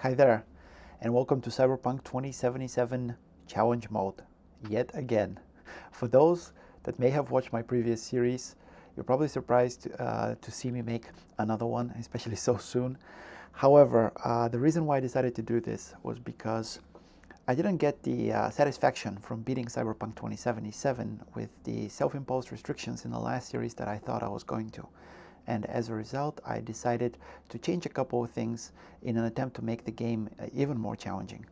Hi there, and welcome to Cyberpunk 2077 Challenge Mode, yet again. For those that may have watched my previous series, you're probably surprised to see me make another one, especially so soon. However, the reason why I decided to do this was because I didn't get the satisfaction from beating Cyberpunk 2077 with the self-imposed restrictions in the last series that I thought I was going to. And as a result, I decided to change a couple of things in an attempt to make the game even more challenging.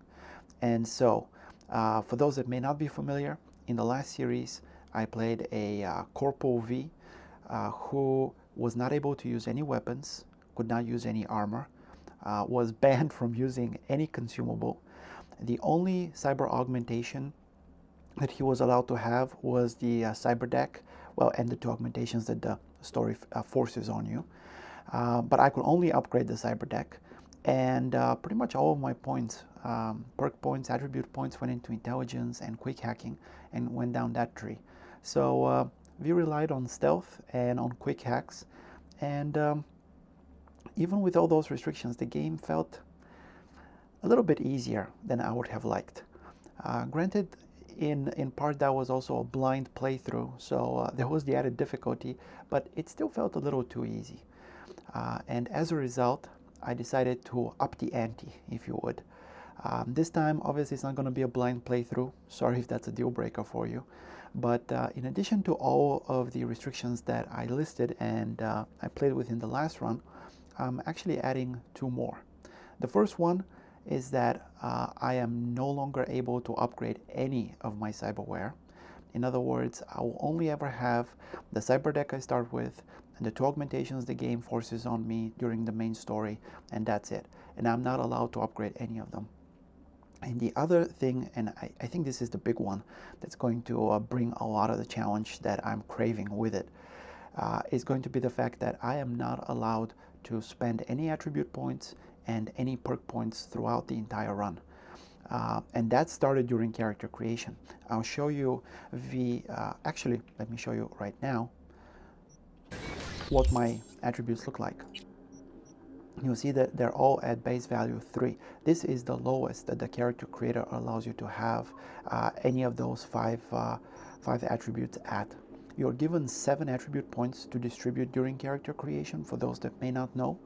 And so, for those that may not be familiar, in the last series, I played a Corpo V who was not able to use any weapons, could not use any armor, was banned from using any consumable. The only cyber augmentation that he was allowed to have was the cyber deck, well, and the two augmentations that the story forces on you. But I could only upgrade the cyber deck, and pretty much all of my points, perk points, attribute points, went into intelligence and quick hacking and went down that tree. So we relied on stealth and on quick hacks, and even with all those restrictions, the game felt a little bit easier than I would have liked. Granted, in part that was also a blind playthrough, so there was the added difficulty, but it still felt a little too easy. And as a result, I decided to up the ante, if you would. This time, obviously, it's not going to be a blind playthrough. Sorry if that's a deal breaker for you. But in addition to all of the restrictions that I listed and I played with in the last run, I'm actually adding two more. The first one is that I am no longer able to upgrade any of my cyberware. In other words, I will only ever have the cyber deck I start with and the two augmentations the game forces on me during the main story, and that's it. And I'm not allowed to upgrade any of them. And the other thing, and I think this is the big one that's going to bring a lot of the challenge that I'm craving with it, is going to be the fact that I am not allowed to spend any attribute points and any perk points throughout the entire run. And that started during character creation. I'll show you actually, let me show you right now what my attributes look like. You'll see that they're all at base value 3. This is the lowest that the character creator allows you to have any of those five attributes at. You're given 7 attribute points to distribute during character creation, for those that may not know.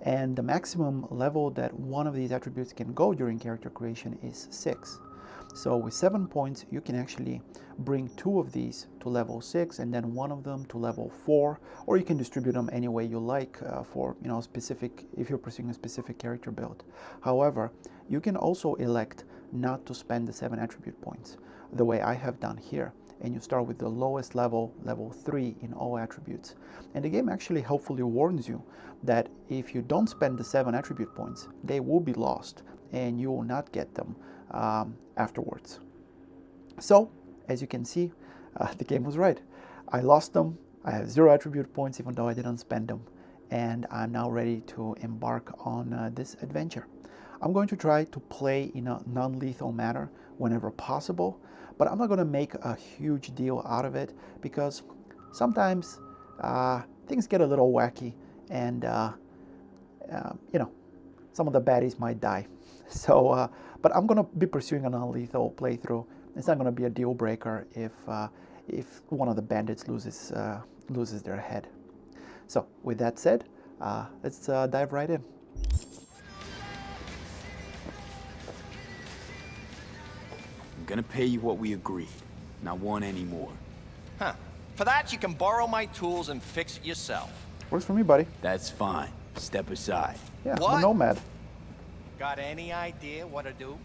And the maximum level that one of these attributes can go during character creation is 6. So with 7 points, you can actually bring 2 of these to level 6 and then 1 of them to level 4, or you can distribute them any way you like for specific, if you're pursuing a specific character build. However, you can also elect not to spend the 7 attribute points, the way I have done here. And you start with the lowest level, level 3 in all attributes. And the game actually helpfully warns you that if you don't spend the 7 attribute points, they will be lost and you will not get them afterwards. So, as you can see, the game was right. I lost them. I have 0 attribute points even though I didn't spend them. And I'm now ready to embark on this adventure. I'm going to try to play in a non-lethal manner whenever possible, but I'm not going to make a huge deal out of it because sometimes things get a little wacky and some of the baddies might die. So, but I'm going to be pursuing a non-lethal playthrough. It's not going to be a deal breaker if one of the bandits loses their head. So, with that said, let's dive right in. I'm gonna pay you what we agreed. Not want any more. Huh. For that, you can borrow my tools and fix it yourself. Works for me, buddy. That's fine. Step aside. Yeah, What? I'm a nomad. Got any idea what to do?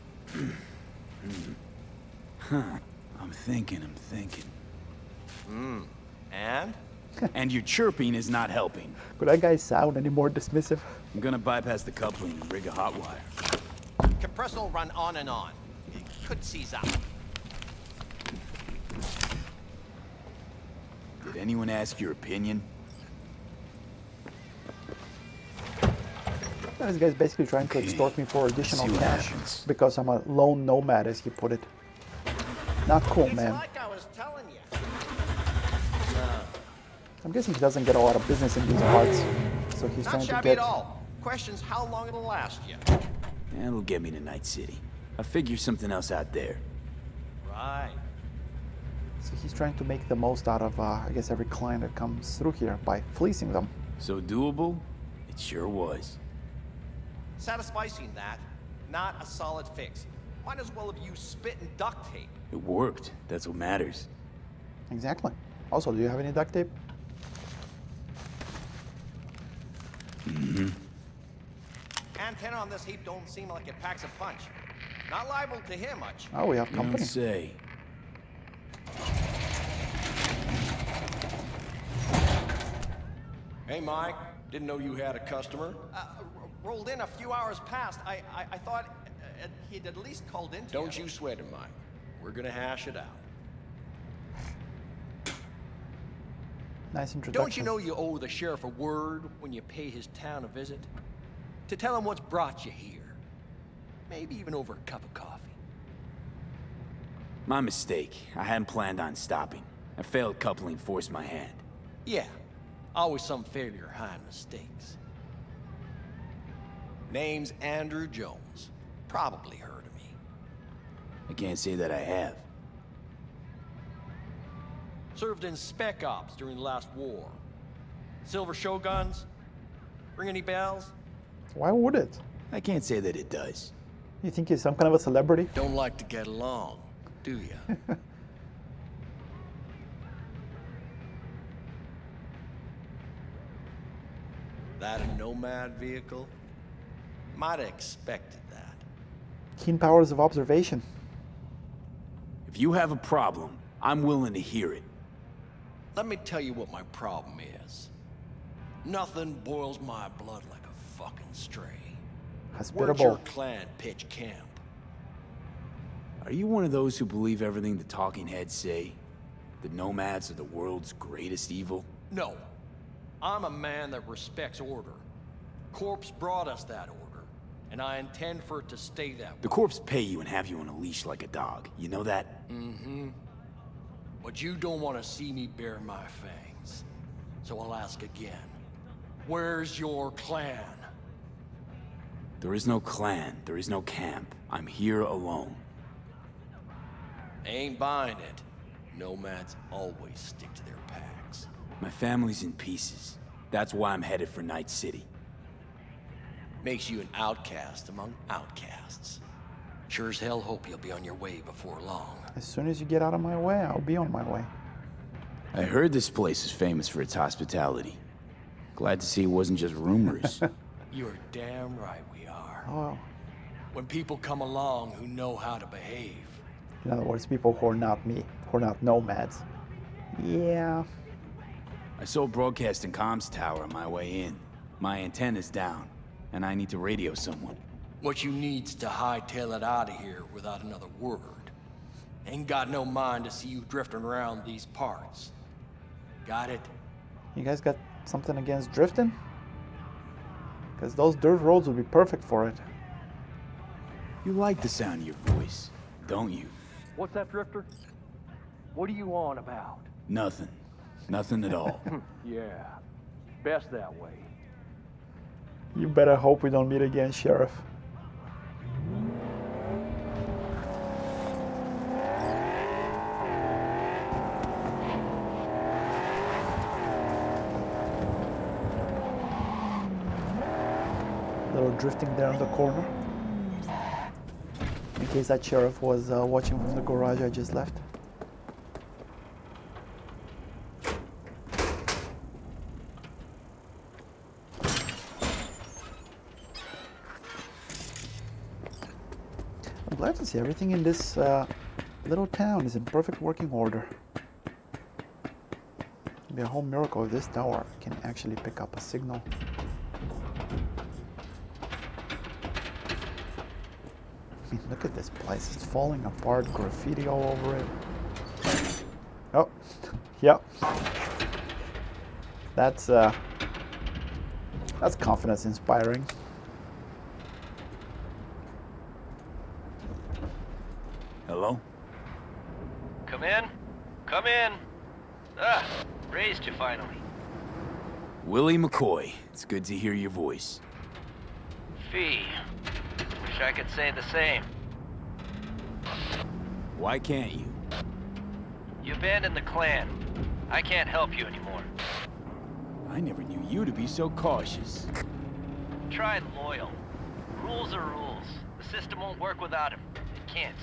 I'm thinking. And? And your chirping is not helping. Could that guy sound any more dismissive? I'm gonna bypass the coupling and rig a hot wire. Compressor will run on and on. It could seize up. Did anyone ask your opinion? This guy's basically trying to extort me for additional See what cash happens. because I'm a lone nomad, as he put it. Not cool, It's man. like I was telling you. I'm guessing he doesn't get a lot of business in these parts, so he's Not trying to shabby get... at all. Question's how long it'll last you. That'll get me to Night City. I'll figure something else out there. Right. So he's trying to make the most out of, I guess, every client that comes through here by fleecing them. So doable? It sure was. Satisficing that, not a solid fix. Might as well have used spit and duct tape. It worked. That's what matters. Exactly. Also, do you have any duct tape? Mm-hmm. Antenna on this heap don't seem like it packs a punch. Not liable to hear much. Oh, we have You don't company. say. Hey, Mike. Didn't know you had a customer. Rolled in a few hours past. I thought he'd at least called in to Don't you sweat it, Mike. We're gonna hash it out. Nice introduction. Don't you know you owe the sheriff a word when you pay his town a visit? To tell him what's brought you here. Maybe even over a cup of coffee. My mistake. I hadn't planned on stopping. A failed coupling forced my hand. Yeah, always some failure hide mistakes. Name's Andrew Jones. Probably heard of me. I can't say that I have. Served in Spec Ops during the last war. Silver Shoguns? Ring any bells? Why would it? I can't say that it does. You think he's some kind of a celebrity? Don't like to get along, do you? That a Nomad vehicle? Might have expected that. Keen powers of observation. If you have a problem, I'm willing to hear it. Let me tell you what my problem is. Nothing boils my blood like a fucking stray. Where'd your Hospitable. clan pitch camp? Are you one of those who believe everything the talking heads say? The nomads are the world's greatest evil? No. I'm a man that respects order. Corpse brought us that order, and I intend for it to stay that way. The corps pay you and have you on a leash like a dog. You know that? Mm-hmm. But you don't want to see me bare my fangs. So I'll ask again. Where's your clan? There is no clan. There is no camp. I'm here alone. Ain't buying it. Nomads always stick to their packs. My family's in pieces. That's why I'm headed for Night City. Makes you an outcast among outcasts. Sure as hell hope you'll be on your way before long. As soon as you get out of my way, I'll be on my way. I heard this place is famous for its hospitality. Glad to see it wasn't just rumors. You're damn right we are. Oh, When people come along who know how to behave. in other words, people who are not me, who are not nomads. Yeah. I saw a broadcasting comms tower on my way in. My antenna's down, and I need to radio someone. What you need's to hightail it out of here without another word. Ain't got no mind to see you drifting around these parts. Got it? You guys got something against drifting? Because those dirt roads would be perfect for it. You like the sound of your voice, don't you? What's that, Drifter? What are you on about? Nothing. Nothing at all. Yeah, best that way. You better hope we don't meet again, Sheriff. Little drifting there in the corner. In case that sheriff was watching from the garage I just left. I'm glad to see everything in this little town is in perfect working order. It'd be a whole miracle if this tower can actually pick up a signal. I mean, look at this place. It's falling apart. Graffiti all over it. Oh, yep. That's confidence inspiring. Hello? Come in. Come in. Ah, raised you finally. Willie McCoy. It's good to hear your voice. Fee. I could say the same. Why can't you? You abandoned the clan. I can't help you anymore. I never knew you to be so cautious. Try loyal. Rules are rules. The system won't work without him. It can't.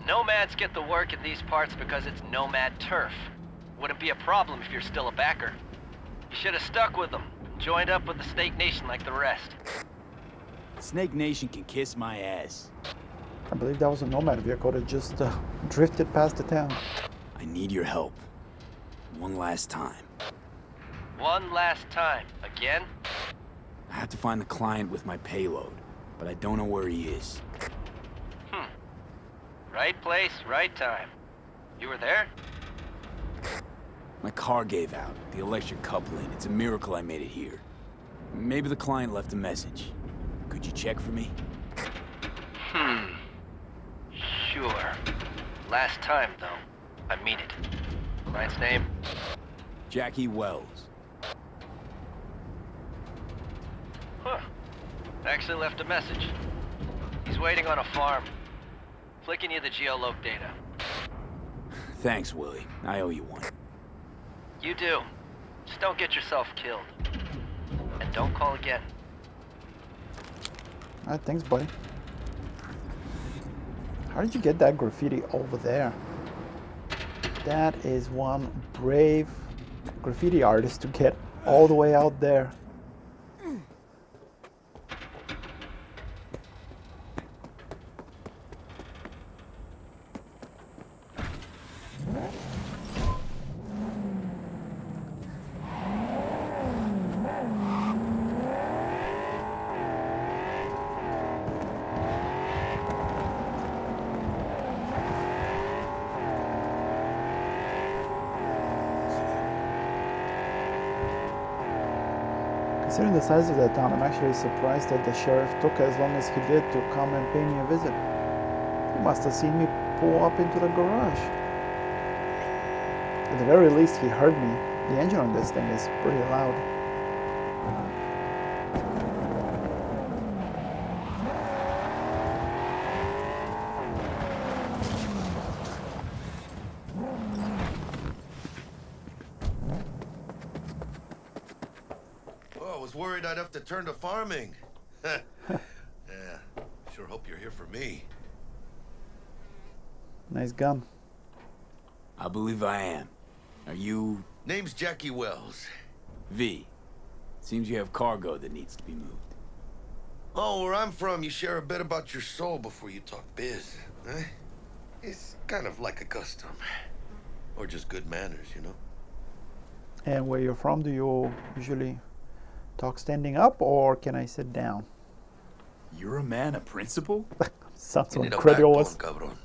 Nomads get the work in these parts because it's nomad turf. Wouldn't be a problem if you're still a backer. You should have stuck with them. Joined up with the Snake Nation like the rest. Snake Nation can kiss my ass. I believe that was a nomad vehicle that just drifted past the town. I need your help. One last time. One last time. Again? I have to find the client with my payload, but I don't know where he is. Right place, right time. You were there? My car gave out, the electric coupling. It's a miracle I made it here. Maybe the client left a message. Could you check for me? Sure. Last time, though. I mean it. Client's name? Jackie Wells. Huh. Actually left a message. He's waiting on a farm. Flicking you the geoloc data. Thanks, Willie. I owe you one. You do. Just don't get yourself killed. And don't call again. Alright, thanks, buddy. How did you get that graffiti over there? That is one brave graffiti artist to get all the way out there. Considering the size of that town, I'm actually surprised that the sheriff took as long as he did to come and pay me a visit. He must have seen me pull up into the garage. At the very least, he heard me. The engine on this thing is pretty loud. Worried I'd have to turn to farming. Yeah, sure hope you're here for me. Nice gun. I believe I am. Are you... Name's Jackie Wells. V? Seems you have cargo that needs to be moved. Oh, where I'm from, you share a bit about your soul before you talk biz. Eh? It's kind of like a custom. Or just good manners, you know? And where you're from, do you usually talk standing up, or can I sit down? You're a man of principle? Sounds so You need a incredulous. backbone, cabron.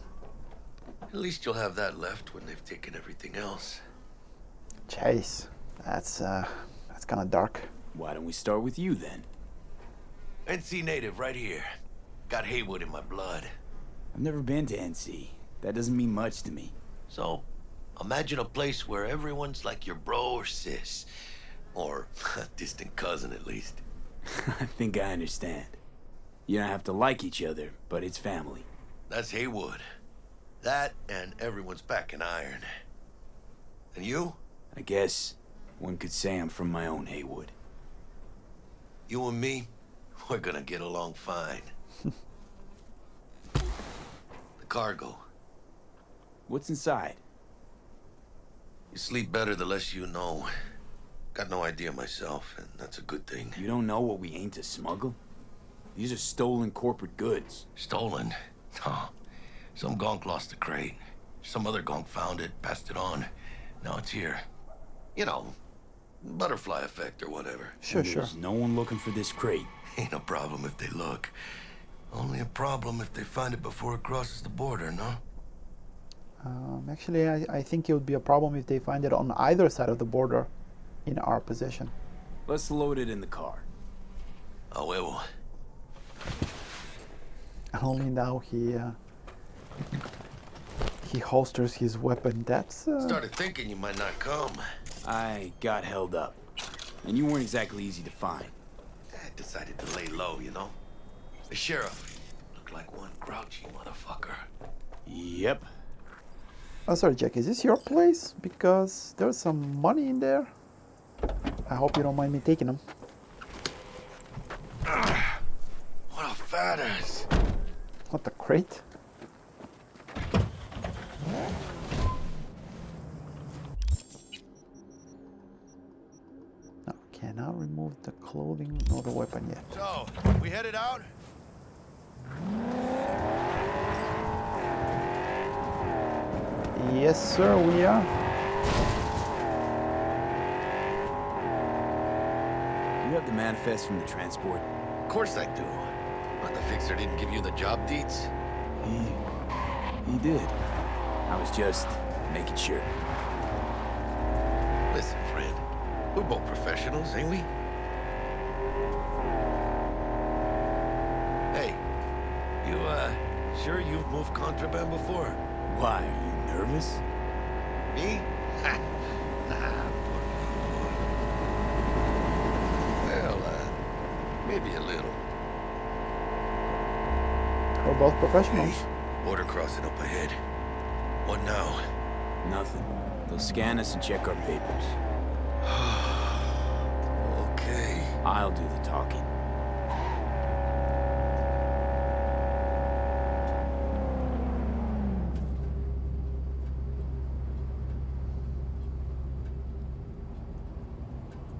At least you'll have that left when they've taken everything else. Chase, that's kind of dark. Why don't we start with you, then? NC native, right here. Got Haywood in my blood. I've never been to NC. That doesn't mean much to me. So, imagine a place where everyone's like your bro or sis. Or a distant cousin, at least. I think I understand. You don't have to like each other, but it's family. That's Haywood. That and everyone's back in iron. And you? I guess one could say I'm from my own Haywood. You and me, we're gonna get along fine. The cargo. What's inside? You sleep better the less you know. Got no idea myself, and that's a good thing. You don't know what we aim to smuggle? These are stolen corporate goods. Stolen? No. Some gonk lost the crate. Some other gonk found it, passed it on. Now it's here. You know, butterfly effect or whatever. Sure, sure. There's no one looking for this crate. Ain't no problem if they look. Only a problem if they find it before it crosses the border, no? Actually, I think it would be a problem if they find it on either side of the border in our possession. Let's load it in the car. A huevo. And only now he holsters his weapon. That's Started thinking you might not come. I got held up. And you weren't exactly easy to find. I decided to lay low, you know? The sheriff, look like one grouchy motherfucker. Yep. Oh, sorry, Jack. Is this your place? Because there's some money in there. I hope you don't mind me taking them. What a fat ass. What, the crate? No, cannot remove the clothing nor the weapon yet. So, we headed out? Yes, sir, we are. You have the manifest from the transport? Of course I do. But the fixer didn't give you the job deeds? He did. I was just making sure. Listen, friend. We're both professionals, ain't we? Hey, you, sure you've moved contraband before? Why, are you nervous? Me? Well, maybe a little. We're both professionals. Hey, border crossing up ahead. What now? Nothing. They'll scan us and check our papers. Okay. I'll do the talking.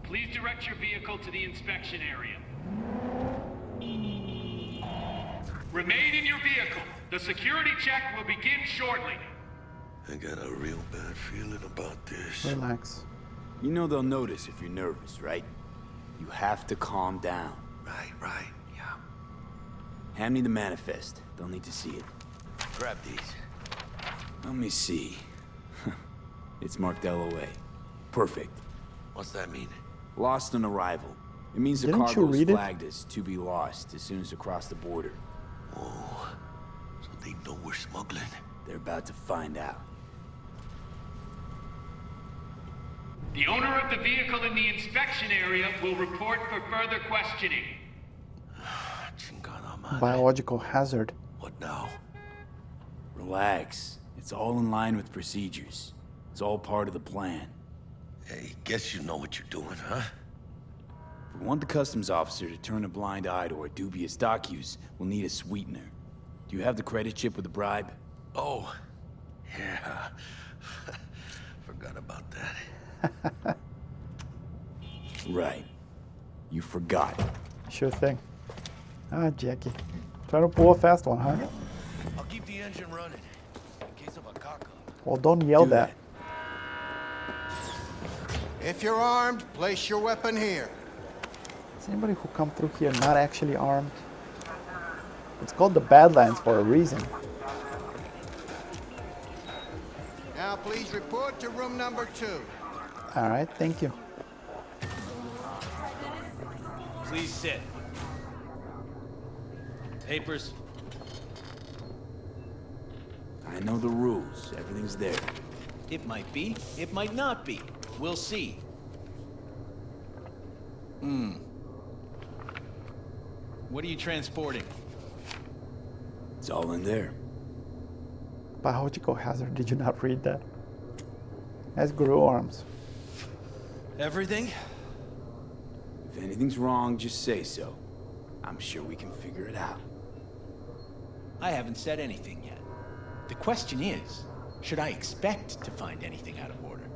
Please direct your vehicle to the inspection area. Remain in your vehicle. The security check will begin shortly. I got a real bad feeling about this. Relax. You know they'll notice if you're nervous, right? You have to calm down. Right, yeah. Hand me the manifest. They'll need to see it. Grab these. Let me see. It's marked LOA. Perfect. What's that mean? Lost on arrival. It means the Didn't you cargo is read it? flagged as to be lost as soon as across the border. Oh, so they know we're smuggling. They're about to find out. The owner of the vehicle in the inspection area will report for further questioning. Chingada madre. Biological hazard. What now? Relax. It's all in line with procedures. It's all part of the plan. Hey, guess you know what you're doing, huh? If we want the customs officer to turn a blind eye to our dubious dock use, we'll need a sweetener. Do you have the credit chip with the bribe? Oh, yeah. Forgot about that. Right. You forgot. Sure thing. Ah, Jackie. Trying to pull a fast one, huh? I'll keep the engine running in case of a cock-up. Well, don't yell Do that. If you're armed, place your weapon here. Is anybody who come through here not actually armed? It's called the Badlands for a reason. Now please report to room number 2. Alright, thank you. Please sit. Papers. I know the rules. Everything's there. It might be, it might not be. We'll see. What are you transporting? It's all in there. Biological hazard. Did you not read that? That's Guru arms. Everything? If anything's wrong, just say so. I'm sure we can figure it out. I haven't said anything yet. The question is, should I expect to find anything out of order?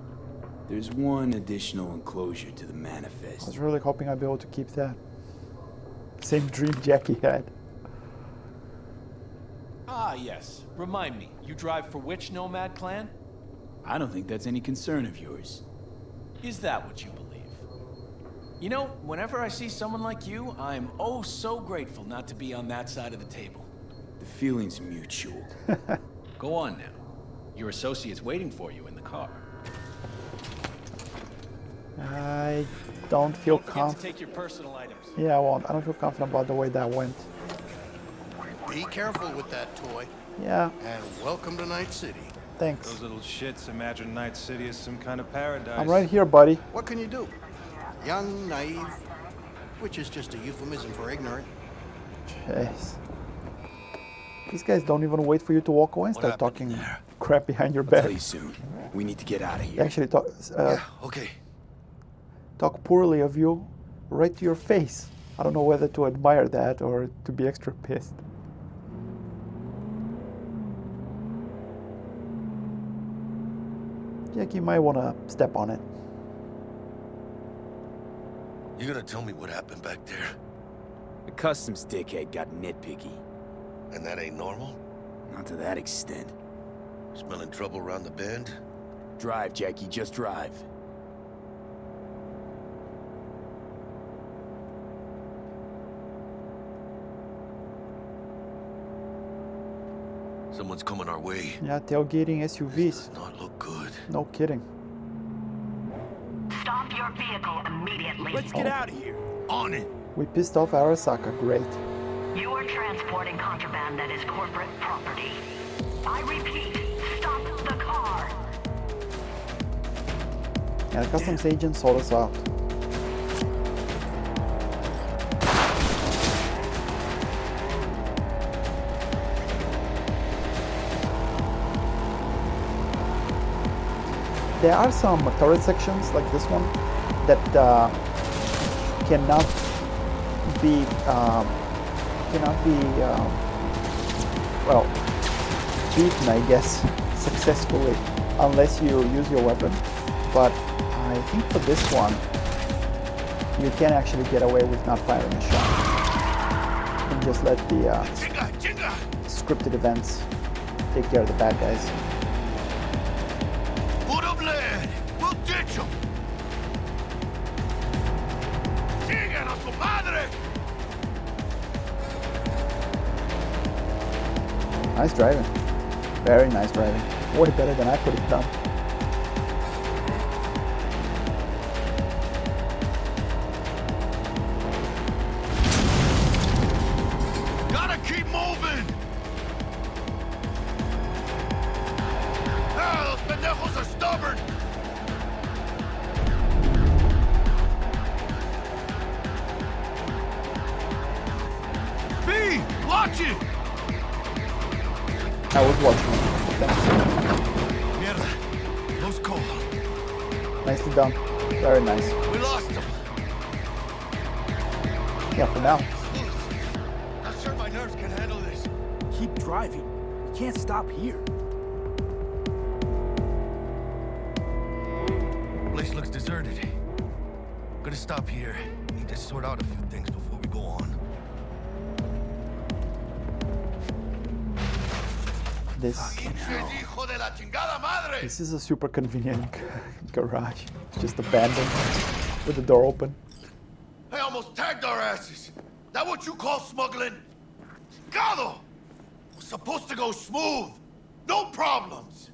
There's one additional enclosure to the I manifest. was really hoping I'd be able to keep that. Same dream Jackie had. Ah, yes. Remind me, you drive for which nomad clan? I don't think that's any concern of yours. Is that what you believe? You know, whenever I see someone like you, I'm oh so grateful not to be on that side of the table. The feeling's mutual. Go on now. Your associate's waiting for you in the car. I don't feel Don't forget to confident. take your personal items. Yeah, I won't. I don't feel confident about the way that went. Be careful with that toy. Yeah, And welcome to Night City. thanks. Those little shits imagine Night City is some kind of paradise. I'm right here, buddy. What can you do? Young, naive, which is just a euphemism for ignorant. Jeez. These guys don't even wait for you to walk away and start talking crap behind your back. I'll tell you soon. We need to get out of They here. actually Okay. talk poorly of you right to your face. I don't know whether to admire that or to be extra pissed. Jack, you might want to step on it. You gonna tell me what happened back there? The customs dickhead got nitpicky. And that ain't normal? Not to that extent. Smelling trouble around the bend? Drive, Jackie, just drive. Someone's coming our way. Yeah, tailgating SUVs. This does not look good. No kidding. Stop your vehicle immediately. Let's get out of here. On it. We pissed off Arasaka. Great. You are transporting contraband that is corporate property. I repeat, stop the car. Yeah, the customs agent sold us out. There are some turret sections like this one that cannot be well, beaten, I guess, successfully unless you use your weapon. But I think for this one, you can actually get away with not firing a shot and just let the scripted events take care of the bad guys. Put up lead. We'll ditch them. Sigan a su padre. Nice driving. Very nice driving. Way better than I could have done. Gotta keep moving. Ah, those pendejos are stubborn. V, watch it. I was watching. Mierda. Close call. Nicely done. Very nice. We lost him. Yeah, for now. Not sure my nerves can handle this. Keep driving. We can't stop here. Place looks deserted. Gonna stop here. Need to sort out a few things before we go on. This is a super convenient garage. It's just abandoned with the door open. I almost tagged our asses. That what you call smuggling? Gado! Was supposed to go smooth. No problems.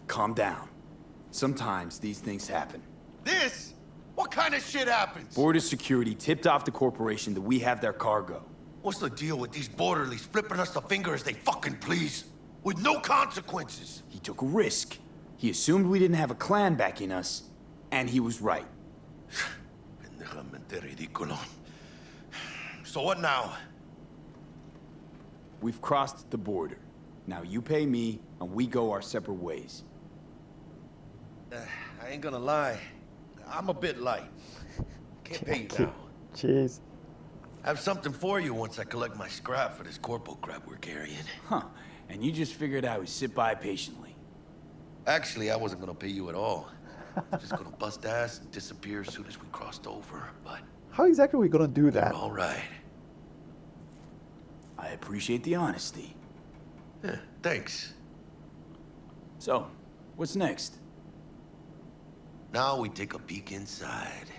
Calm down. Sometimes these things happen. This? What kind of shit happens? Border security tipped off the corporation that we have their cargo. What's the deal with these borderlies flipping us the finger as they fucking please? With no consequences. He took a risk. He assumed we didn't have a clan backing us, and he was right. Pendejamente ridículo. So what now? We've crossed the border. Now you pay me, and we go our separate ways. I ain't gonna lie. I'm a bit light. Can't pay you now. Jeez. I have something for you once I collect my scrap for this corpo crap we're carrying. Huh. And you just figured I would sit by patiently. Actually, I wasn't gonna pay you at all. Just gonna bust ass and disappear as soon as we crossed over, but... How exactly are we gonna do that? All right. I appreciate the honesty. Yeah, thanks. So, what's next? Now we take a peek inside.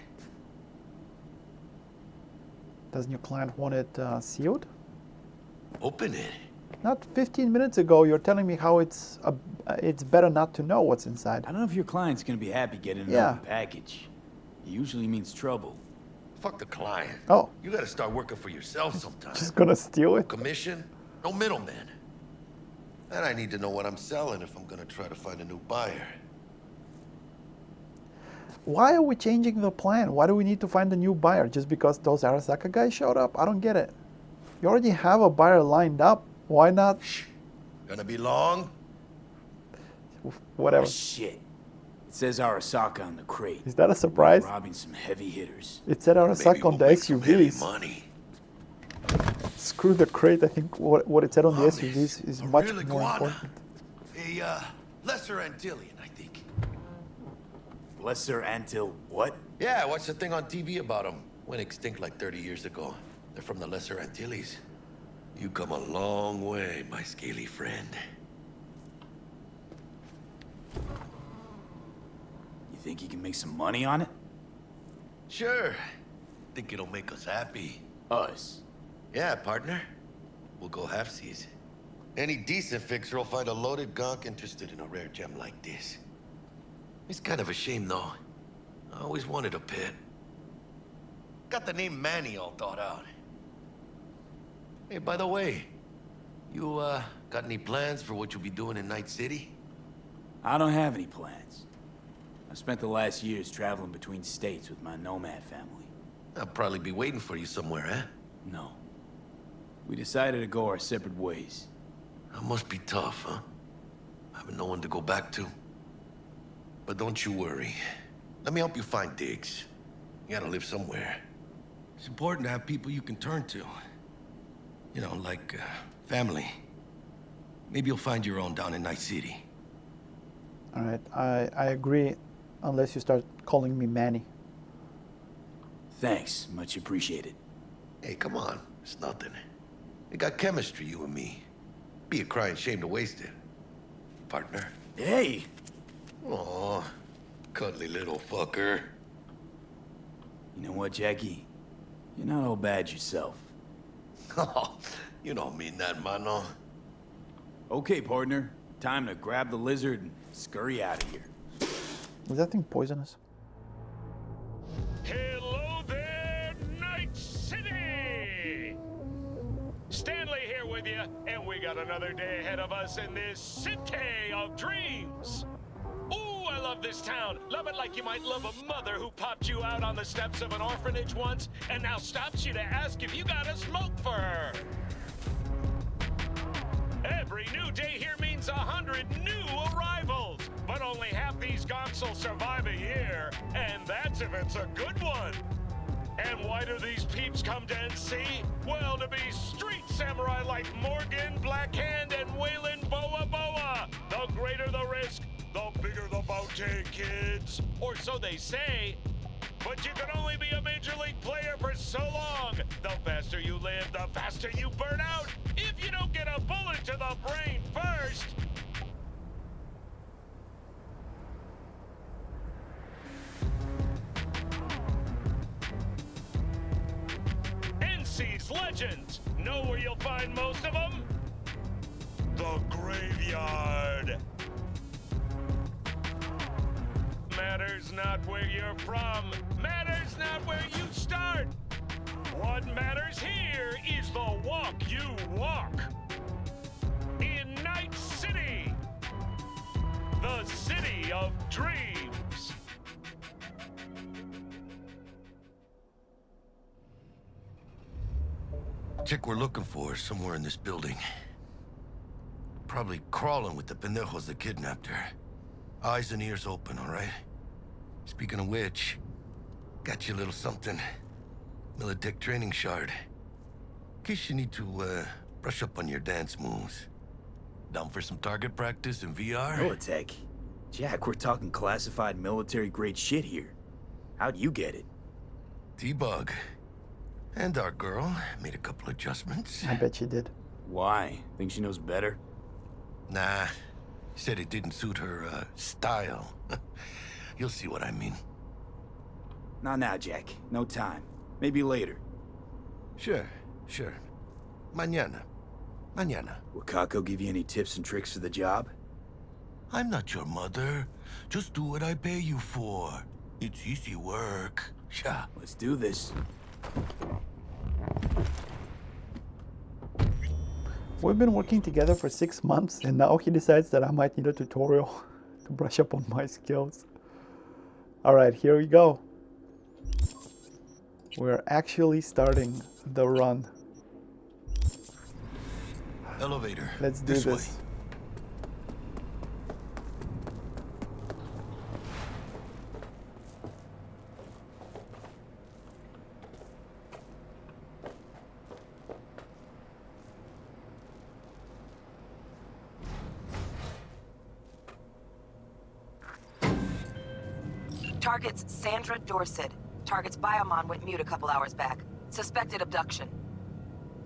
Doesn't your client want it sealed? Open it. Not 15 minutes ago, you're telling me how it's better not to know what's inside. I don't know if your client's gonna be happy getting an open package. It usually means trouble. Fuck the client. Oh. You gotta start working for yourself sometime. Just gonna steal it? Commission, no middleman. And I need to know what I'm selling if I'm gonna try to find a new buyer. Why are we changing the plan? Why do we need to find a new buyer? Just because those Arasaka guys showed up? I don't get it. You already have a buyer lined up. Why not? Gonna be long? Whatever. Oh, shit. It says Arasaka on the crate. Is that a surprise? We're robbing some heavy hitters. It said Arasaka on the SUVs. Money. Screw the crate. I think what it said on the SUVs is much more important. A lesser Antillean, I think. Lesser Antil what? Yeah, watched the thing on TV about them. Went extinct like 30 years ago. They're from the Lesser Antilles. You come a long way, my scaly friend. You think you can make some money on it? Sure. Think it'll make us happy. Us? Yeah, partner. We'll go halfsies. Any decent fixer will find a loaded gonk interested in a rare gem like this. It's kind of a shame, though. I always wanted a pet. Got the name Manny all thought out. Hey, by the way, you, got any plans for what you'll be doing in Night City? I don't have any plans. I spent the last years traveling between states with my nomad family. I'll probably be waiting for you somewhere, eh? No. We decided to go our separate ways. That must be tough, huh? Having no one to go back to. But don't you worry. Let me help you find digs. You gotta live somewhere. It's important to have people you can turn to. You know, like, family. Maybe you'll find your own down in Night City. Alright, I agree, unless you start calling me Manny. Thanks, much appreciated. Hey, come on. It's nothing. We got chemistry, you and me. Be a crying shame to waste it. Partner. Hey! Aw, cuddly little fucker. You know what, Jackie? You're not all bad yourself. Oh, you don't mean that, mano. Okay, partner. Time to grab the lizard and scurry out of here. Is that thing poisonous? Hello there, Night City! Stanley here with you, and we got another day ahead of us in this city of dreams. Ooh, I love this town. Love it like you might love a mother who popped you out on the steps of an orphanage once and now stops you to ask if you got a smoke for her. Every new day here means 100 new arrivals, but only half these gonks will survive a year, and that's if it's a good one. And why do these peeps come to NC? Well, to be street samurai like Morgan, Blackhand, and Waylon Boa Boa. The greater the risk, the bigger the bounty, kids. Or so they say. But you can only be a major league player for so long. The faster you live, the faster you burn out. If you don't get a bullet to the brain first. NC's legends. Know where you'll find most of them? The graveyard. Matters not where you're from, matters not where you start. What matters here is the walk you walk. In Night City, the city of dreams. Chick we're looking for is somewhere in this building. Probably crawling with the pendejos that kidnapped her. Eyes and ears open, all right? Speaking of which, got you a little something. Militech training shard. In case you need to, brush up on your dance moves. Down for some target practice in VR? Militech? Jack, we're talking classified military-grade shit here. How'd you get it? T-Bug. And our girl made a couple adjustments. I bet she did. Why? Think she knows better? Nah. Said it didn't suit her, style. You'll see what I mean. Not now, Jack. No time. Maybe later. Sure. Mañana. Will Kako give you any tips and tricks for the job? I'm not your mother. Just do what I pay you for. It's easy work. Yeah. Let's do this. We've been working together for 6 months, and now he decides that I might need a tutorial to brush up on my skills. Alright, here we go. We're actually starting the run. Elevator. Let's do this. Way. Target's Sandra Dorset. Target's biomon went mute a couple hours back. Suspected abduction.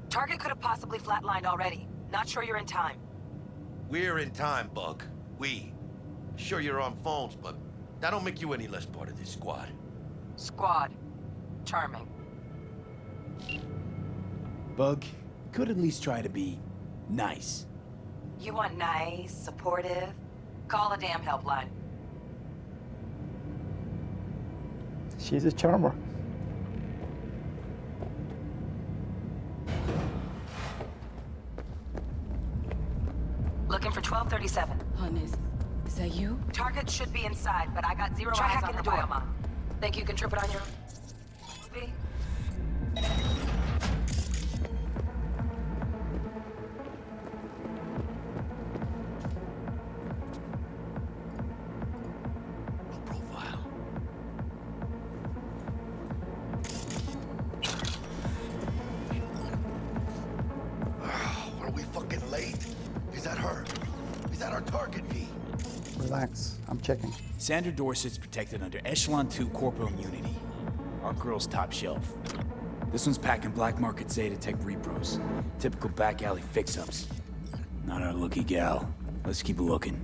Target could have possibly flatlined already. Not sure you're in time. We're in time, Bug. We. Sure you're on phones, but that don't make you any less part of this squad. Squad. Charming. Bug, you could at least try to be nice. You want nice, supportive? Call a damn helpline. She's a charmer. Looking for 1237. Hannes, is that you? Target should be inside, but I got zero eyes on the biomon. Think you can trip it on your own? Relax, I'm checking. Sandra Dorset's protected under Echelon 2 Corporal Immunity. Our girl's top shelf. This one's packing black market Zeta Tech repros. Typical back alley fix-ups. Not our lucky gal. Let's keep looking.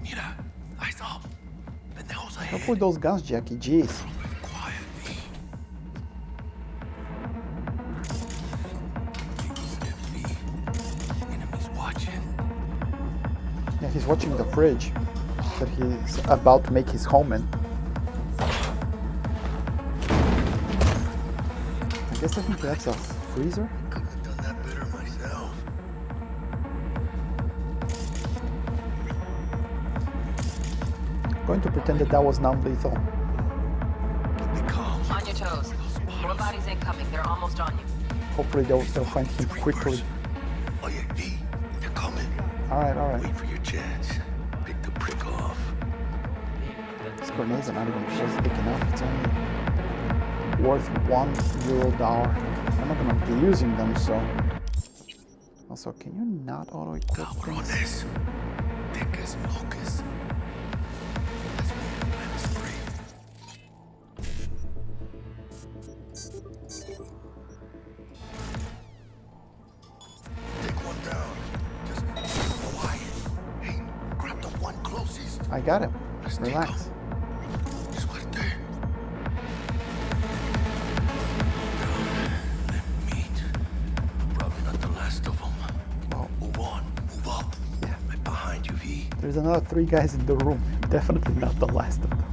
Mira, eyes up. Pendejos ahead. Help with those guns, Jackie. Jeez. Yeah, he's watching the fridge that he's about to make his home in. I guess I think that's a freezer. Couldn't have done that better myself. I'm going to pretend that was non-lethal. On your toes. More bodies incoming. They're almost on you. Hopefully they'll find him quickly. Oh yeah, V, they're coming. Alright. Wait for your chance. Pick the prick off. These grenades are not even close to picking up. It's only worth $1. I'm not gonna be using them, so. Also, can you not auto-equip things? Thick as locusts. I got him. Relax. Probably not the last of them. Oh. Move on. Move up. Yeah. Right behind you, V. There's another 3 guys in the room. Definitely not the last of them.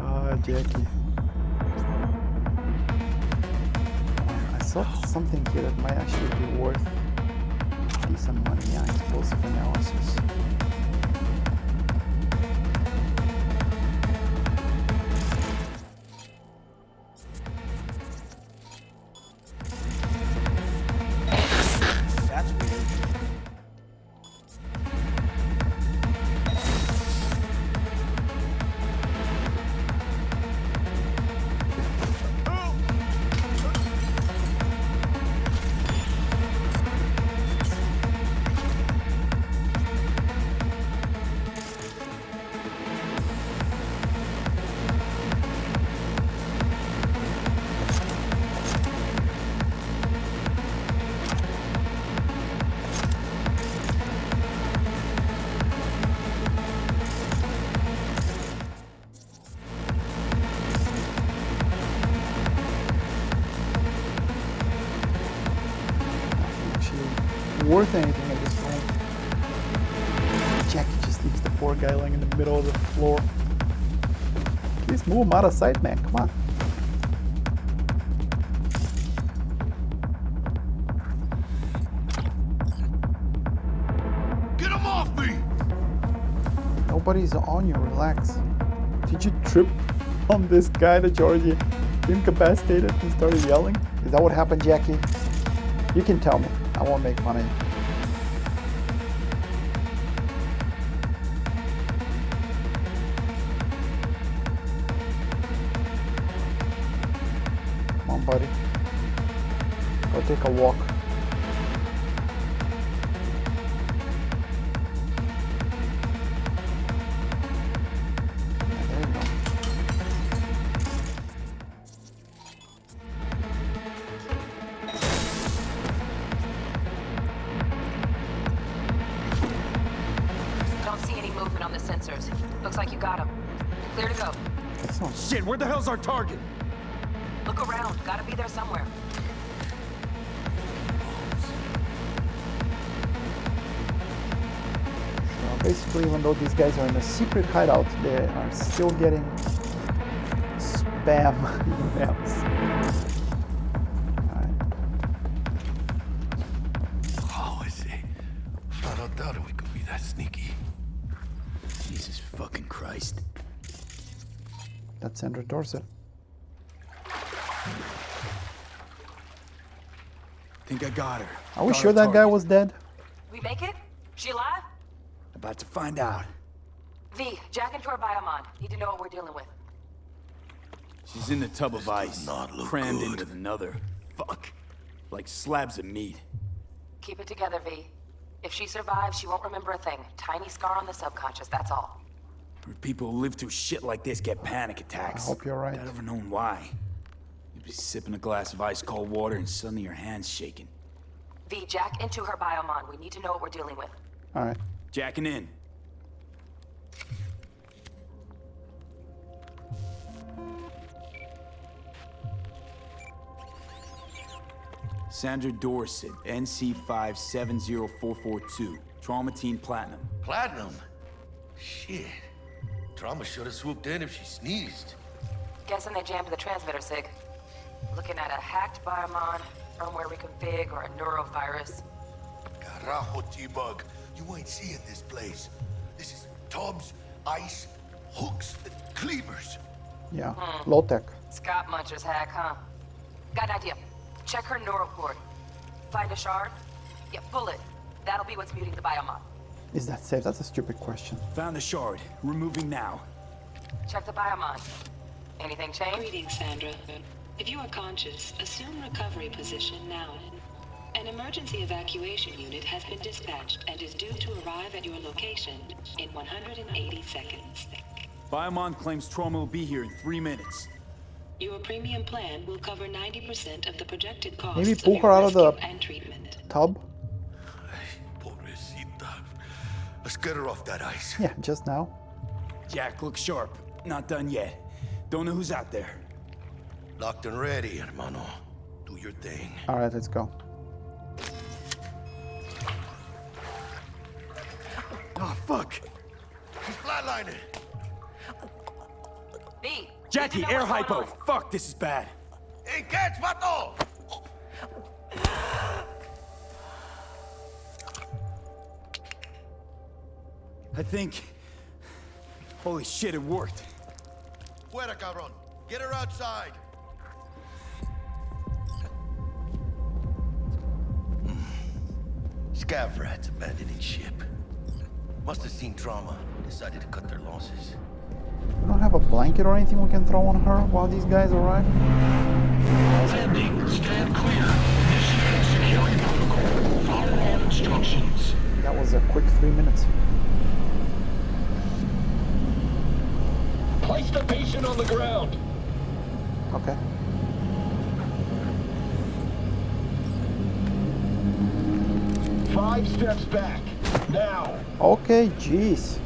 Ah, Jackie. I saw something here that might actually be worth decent money. Yeah, explosive analysis. Worth anything at this point. Jackie just leaves the poor guy lying in the middle of the floor. Please move him out of sight, man. Come on. Get him off me! Nobody's on you. Relax. Did you trip on this guy that you already incapacitated and started yelling? Is that what happened, Jackie? You can tell me. I won't make fun of you. Come on, buddy. Go take a walk. Yeah, there you go. Don't see any movement on the sensors. Looks like you got them. Clear to go. Excellent. Shit, where the hell's our target? Look around. Gotta be there somewhere. So basically, even though these guys are in a secret hideout, they are still getting spam emails. Oh, I see. Flat out doubted we could be that sneaky. Jesus fucking Christ. That's Sandra Dorset. Think I got her. Are we Got sure our that guy target. was dead? We make it? She alive? About to find out. V, jack into her biomon. Need to know what we're dealing with. She's in the tub of ice, not look crammed good. in with another. Fuck. Like slabs of meat. Keep it together, V. If she survives, she won't remember a thing. Tiny scar on the subconscious, that's all. People who live through shit like this get panic I attacks. hope you're right. I'd ever known why. You'd be sipping a glass of ice cold water and suddenly your hand's shaking. V, jack into her biomon. We need to know what we're dealing with. All right. Jacking in. Sandra Dorset, NC570442, Traumatine Platinum. Platinum? Shit. Trauma should have swooped in if she sneezed. Guessing they jammed the transmitter, Sig. Looking at a hacked biomon, firmware reconfig, or a neurovirus. Carajo, T-Bug. You ain't seeing this place. This is tubs, ice, hooks, and cleavers. Yeah. Low tech. Scott Muncher's hack, huh? Got an idea. Check her neural cord. Find a shard? Yeah, pull it. That'll be what's muting the biomon. Is that safe? That's a stupid question. Found the shard. Removing now. Check the biomon. Anything change? Greetings, Sandra. If you are conscious, assume recovery position now. An emergency evacuation unit has been dispatched and is due to arrive at your location in 180 seconds. Biomon claims trauma will be here in 3 minutes. Your premium plan will cover 90% of the projected costs Maybe of pull your her out of the rescue and treatment. tub? Pobrecita. Let's get her off that ice. Yeah, just now. Jack, look sharp. Not done yet. Don't know who's out there. Locked and ready, hermano. Do your thing. All right, let's go. Oh, fuck. He's flatlining. B. Jackie, air hypo. Fuck, this is bad. Hey, catch, vato! I think... Holy shit, it worked. Fuera, cabrón. Get her outside. Scav rats abandoning ship. Must have seen trauma. Decided to cut their losses. We don't have a blanket or anything we can throw on her while these guys arrive? Landing. Stand clear. Initiating security protocol. Follow all instructions. That was a quick 3 minutes. Place the patient on the ground. Okay. Five steps back. Now. Okay, jeez.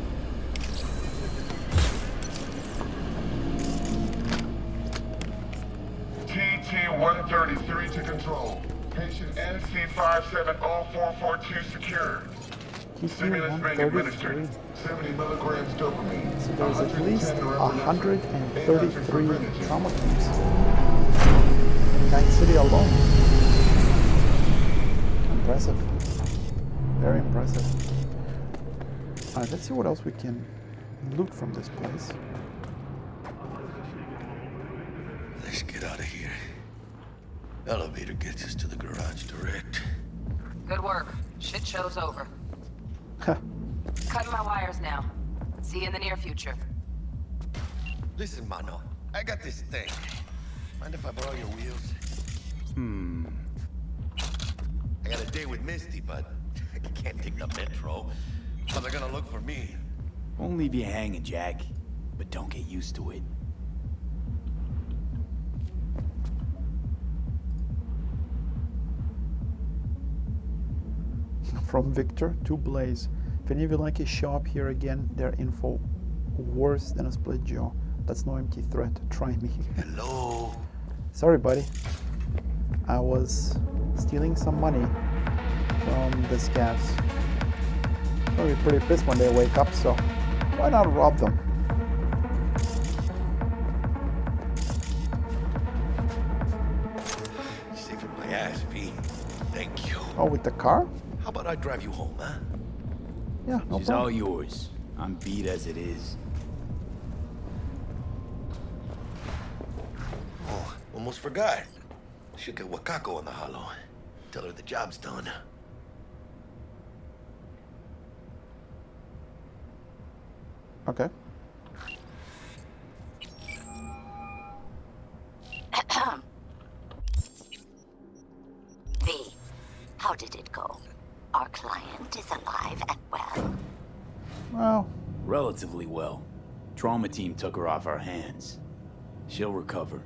TT-133 to control. Patient NC570442 secured. Stimulus being administered. 70 milligrams dopamine. So there's at least 133 trauma cubes in Night City alone. Impressive. Very impressive. Alright, let's see what else we can loot from this place. Let's get out of here. Elevator gets us to the garage direct. Good work. Shit show's over. Cutting my wires now. See you in the near future. Listen, mano. I got this thing. Mind if I borrow your wheels? I got a date with Misty, but I can't take the metro. So they're gonna look for me. Won't leave you hanging, Jack. But don't get used to it. From Victor to Blaze. If any of you like his shop, here again, their info worse than a split jaw. That's no empty threat. Try me. Hello. Sorry, buddy. I was stealing some money from the scavs. They'll be pretty pissed when they wake up, so why not rob them? Saving my ass, V. Thank you. Oh, with the car? How about I drive you home, huh? Yeah, no She's problem. all yours. I'm beat as it is. Oh, almost forgot. Should get Wakako on the holo. Tell her the job's done. Okay. V, how did it go? Our client is alive and well. Well, relatively well. Trauma team took her off our hands. She'll recover.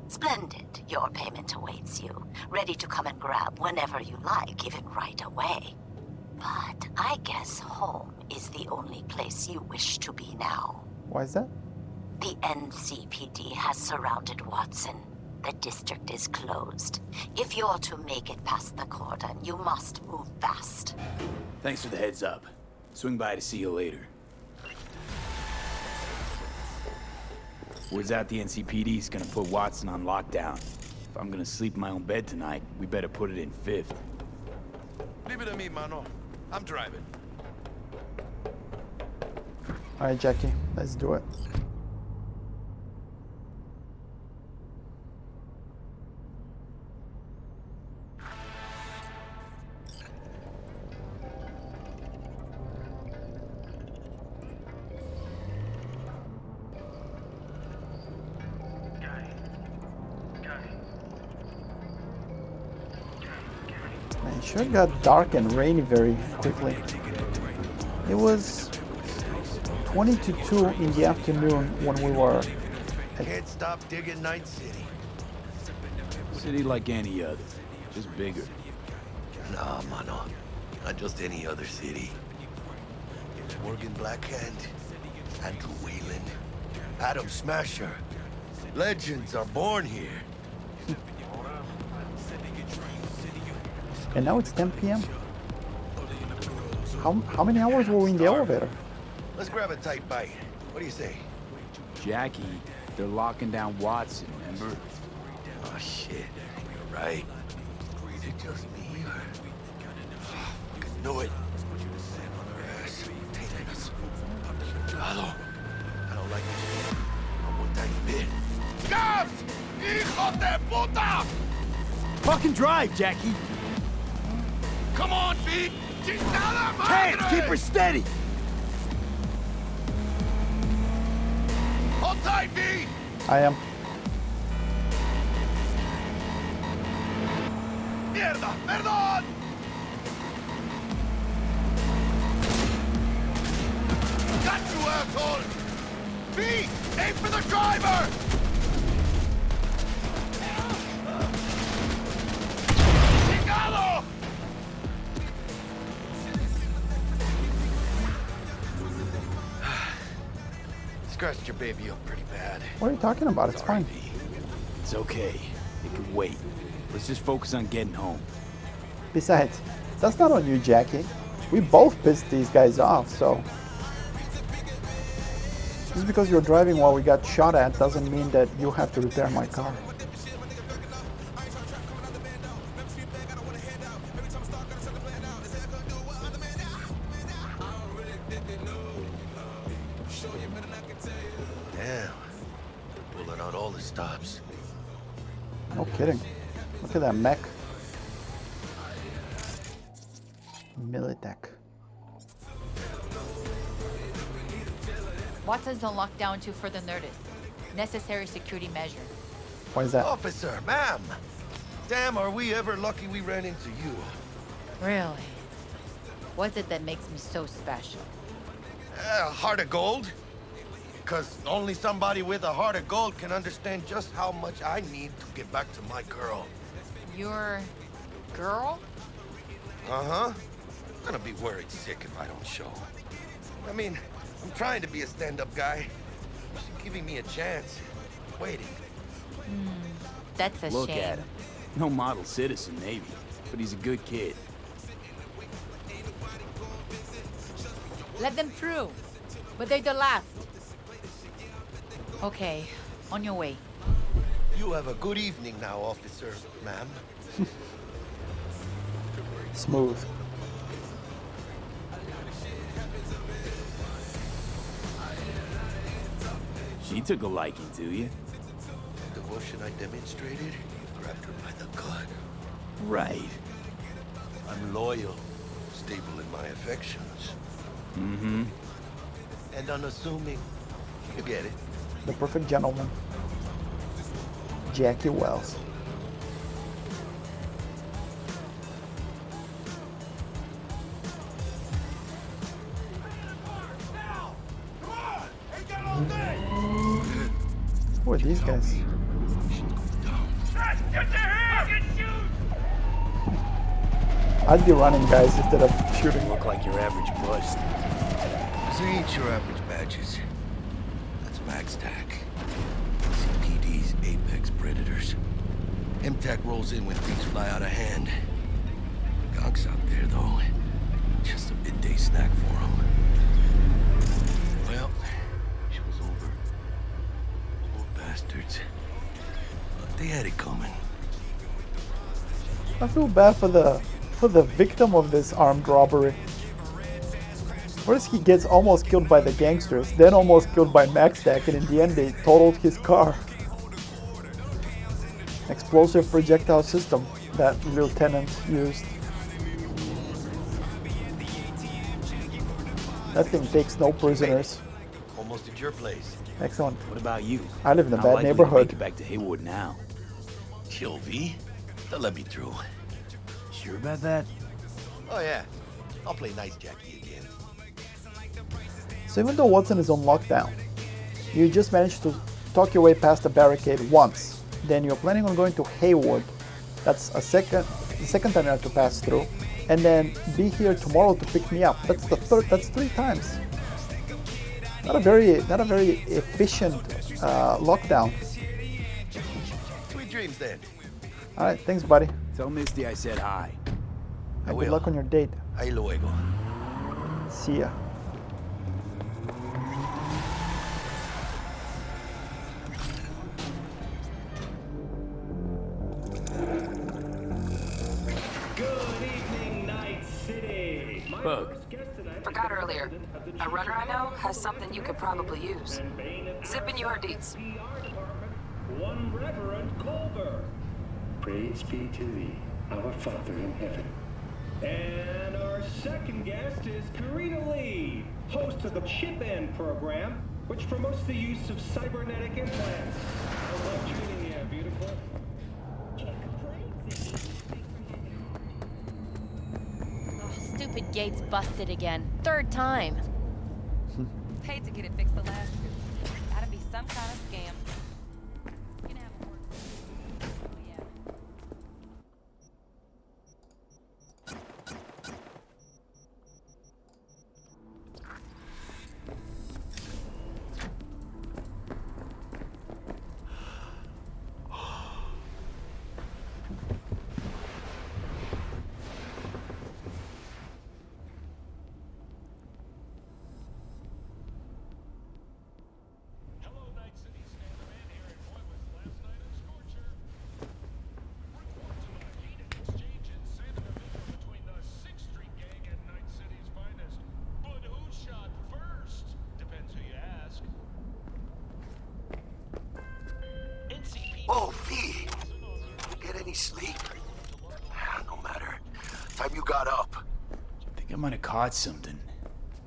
Splendid. Your payment awaits you. Ready to come and grab whenever you like, even right away. But I guess home is the only place you wish to be now. why is that? The NCPD has surrounded Watson. The district is closed. If you're to make it past the cordon, you must move fast. Thanks for the heads up. Swing by to see you later. Word's out the NCPD's gonna put Watson on lockdown. If I'm gonna sleep in my own bed tonight, we better put it in 5th. Leave it to me, mano. I'm driving. Alright, Jackie, let's do it. It sure got dark and rainy very quickly. It was 20 to 2 in the afternoon when we were Can't stop digging Night City. City like any other, just bigger. Nah, mano. Not just any other city. Morgan Blackhand, Andrew Wayland, Adam Smasher. Legends are born here. And now it's 10 p.m. How many hours were we in the elevator? Let's grab a tight bite. What do you say? Jackie, they're locking down Watson, remember? Oh shit. You're right. Is it just me or... Fucking knew it. On our ass. Taking us. Chingado. I don't like this. I'm one tiny bit. Scabs! Hijos de puta! Fucking drive, Jackie! Come on, V! Chingada madre! Can't! Keep her steady! Hold tight, V! I am. Mierda! Perdón! Got you, asshole! V! Aim for the driver! Chingado! Scratched your baby up pretty bad. What are you talking about? It's fine. It's okay. It can wait. Let's just focus on getting home. Besides, that's not on you, Jackie. We both pissed these guys off, so... Just because you're driving while we got shot at doesn't mean that you have to repair my car. Damn. They're pulling out all the stops. No kidding. Look at that mech. Militech. Watson's on lockdown to further notice. Necessary security measure. Why is that? Officer, ma'am. Damn, are we ever lucky we ran into you. Really? What's it that makes me so special? Heart of gold? Because only somebody with a heart of gold can understand just how much I need to get back to my girl. Your girl? Uh-huh. I'm gonna be worried sick if I don't show. I mean, I'm trying to be a stand-up guy. She's giving me a chance. Waiting. That's a Look shame. at him. No model citizen, maybe, but he's a good kid. Let them through. But they're the last. Okay, on your way. You have a good evening now, officer, ma'am. Smooth. She took a liking to you. Devotion I demonstrated, grabbed her by the gut. Right. I'm loyal, stable in my affections. Mm-hmm. And unassuming. You get it. The perfect gentleman. Jackie Wells. Who are these guys? I'd be running, guys, instead of shooting. Look like your average bust. These ain't your average badges. That's MaxTac. CPD's apex predators. MTAC rolls in when things fly out of hand. Gonks out there, though. Just a midday snack for them. Well, she was over. Poor bastards. But they had it coming. I feel bad for the victim of this armed robbery. First he gets almost killed by the gangsters, then almost killed by MaxTac, and in the end they totaled his car. Explosive projectile system that Lieutenant used. That thing takes no prisoners. Almost at your place. Excellent. What about you? I live in a How bad likely to neighborhood. make it back to Haywood now? Chill, V. They'll let me through. Sure about that? Oh, yeah. I'll play nice Jackie again. So even though Watson is on lockdown, you just managed to talk your way past the barricade once. Then you're planning on going to Haywood. That's the second time you have to pass through. And then be here tomorrow to pick me up. That's the third. That's 3 times. Not a very efficient lockdown. Sweet dreams then. All right, thanks, buddy. Tell Misty I said hi. And good luck on your date. Ahí luego. See ya. Bug. Forgot earlier. A runner I know has something you could probably use. Zipping you her deets. One Reverend Culver. Praise be to thee, our Father in heaven. And our second guest is Karina Lee, host of the Chip In program, which promotes the use of cybernetic implants. I love treating you, beautiful. Oh, stupid gate's busted again. 3rd time. Paid to get it fixed the last two. Gotta be some kind of scam. Have you got up? I think I might have caught something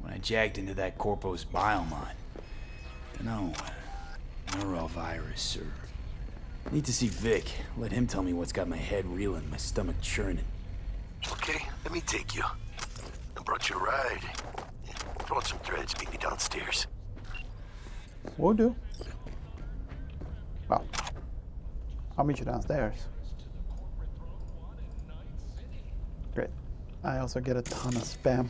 when I jagged into that Corpo's biomon. Dunno, neurovirus or... Need to see Vic. Let him tell me what's got my head reeling, my stomach churning. Okay, let me take you. I brought you a ride. Throw on some threads, meet me downstairs. Will do. Well, I'll meet you downstairs. Great. I also get a ton of spam.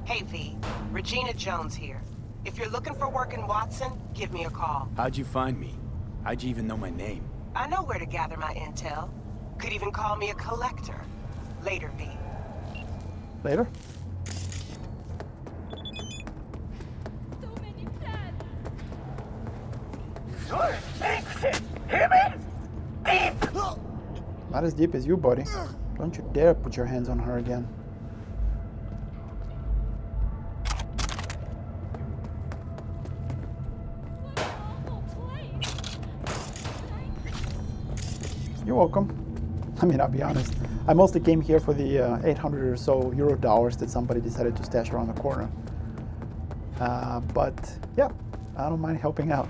Hey, V. Regina Jones here. If you're looking for work in Watson, give me a call. How'd you find me? How'd you even know my name? I know where to gather my intel. Could even call me a collector. Later, V. Later. Hear me? Deep! Not as deep as you, buddy. Don't you dare put your hands on her again. You're welcome. I mean, I'll be honest. I mostly came here for the 800 or so euro dollars that somebody decided to stash around the corner. But yeah, I don't mind helping out.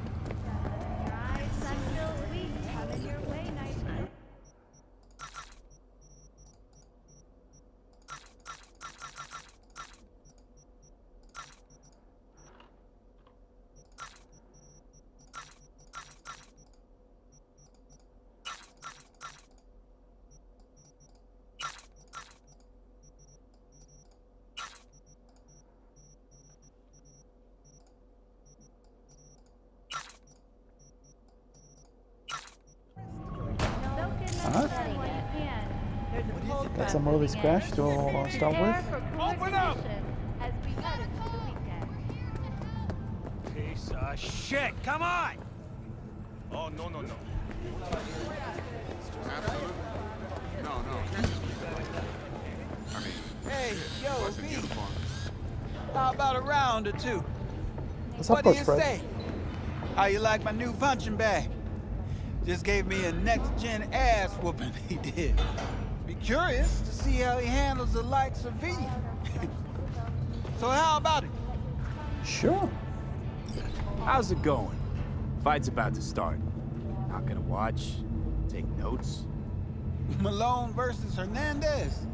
Got some early scratch to start with. Open up! Piece of shit! Come on! Oh, no. Absolutely. No. I mean, Hey, yo, what's in V. uniform? How about a round or two? What's What up, do Perk you Shard? say? How you like my new punching bag? Just gave me a next-gen ass whooping, he did. Be curious to see how he handles the likes of V. So how about it? Sure. How's it going? Fight's about to start. Not gonna watch? Take notes? Malone versus Hernandez?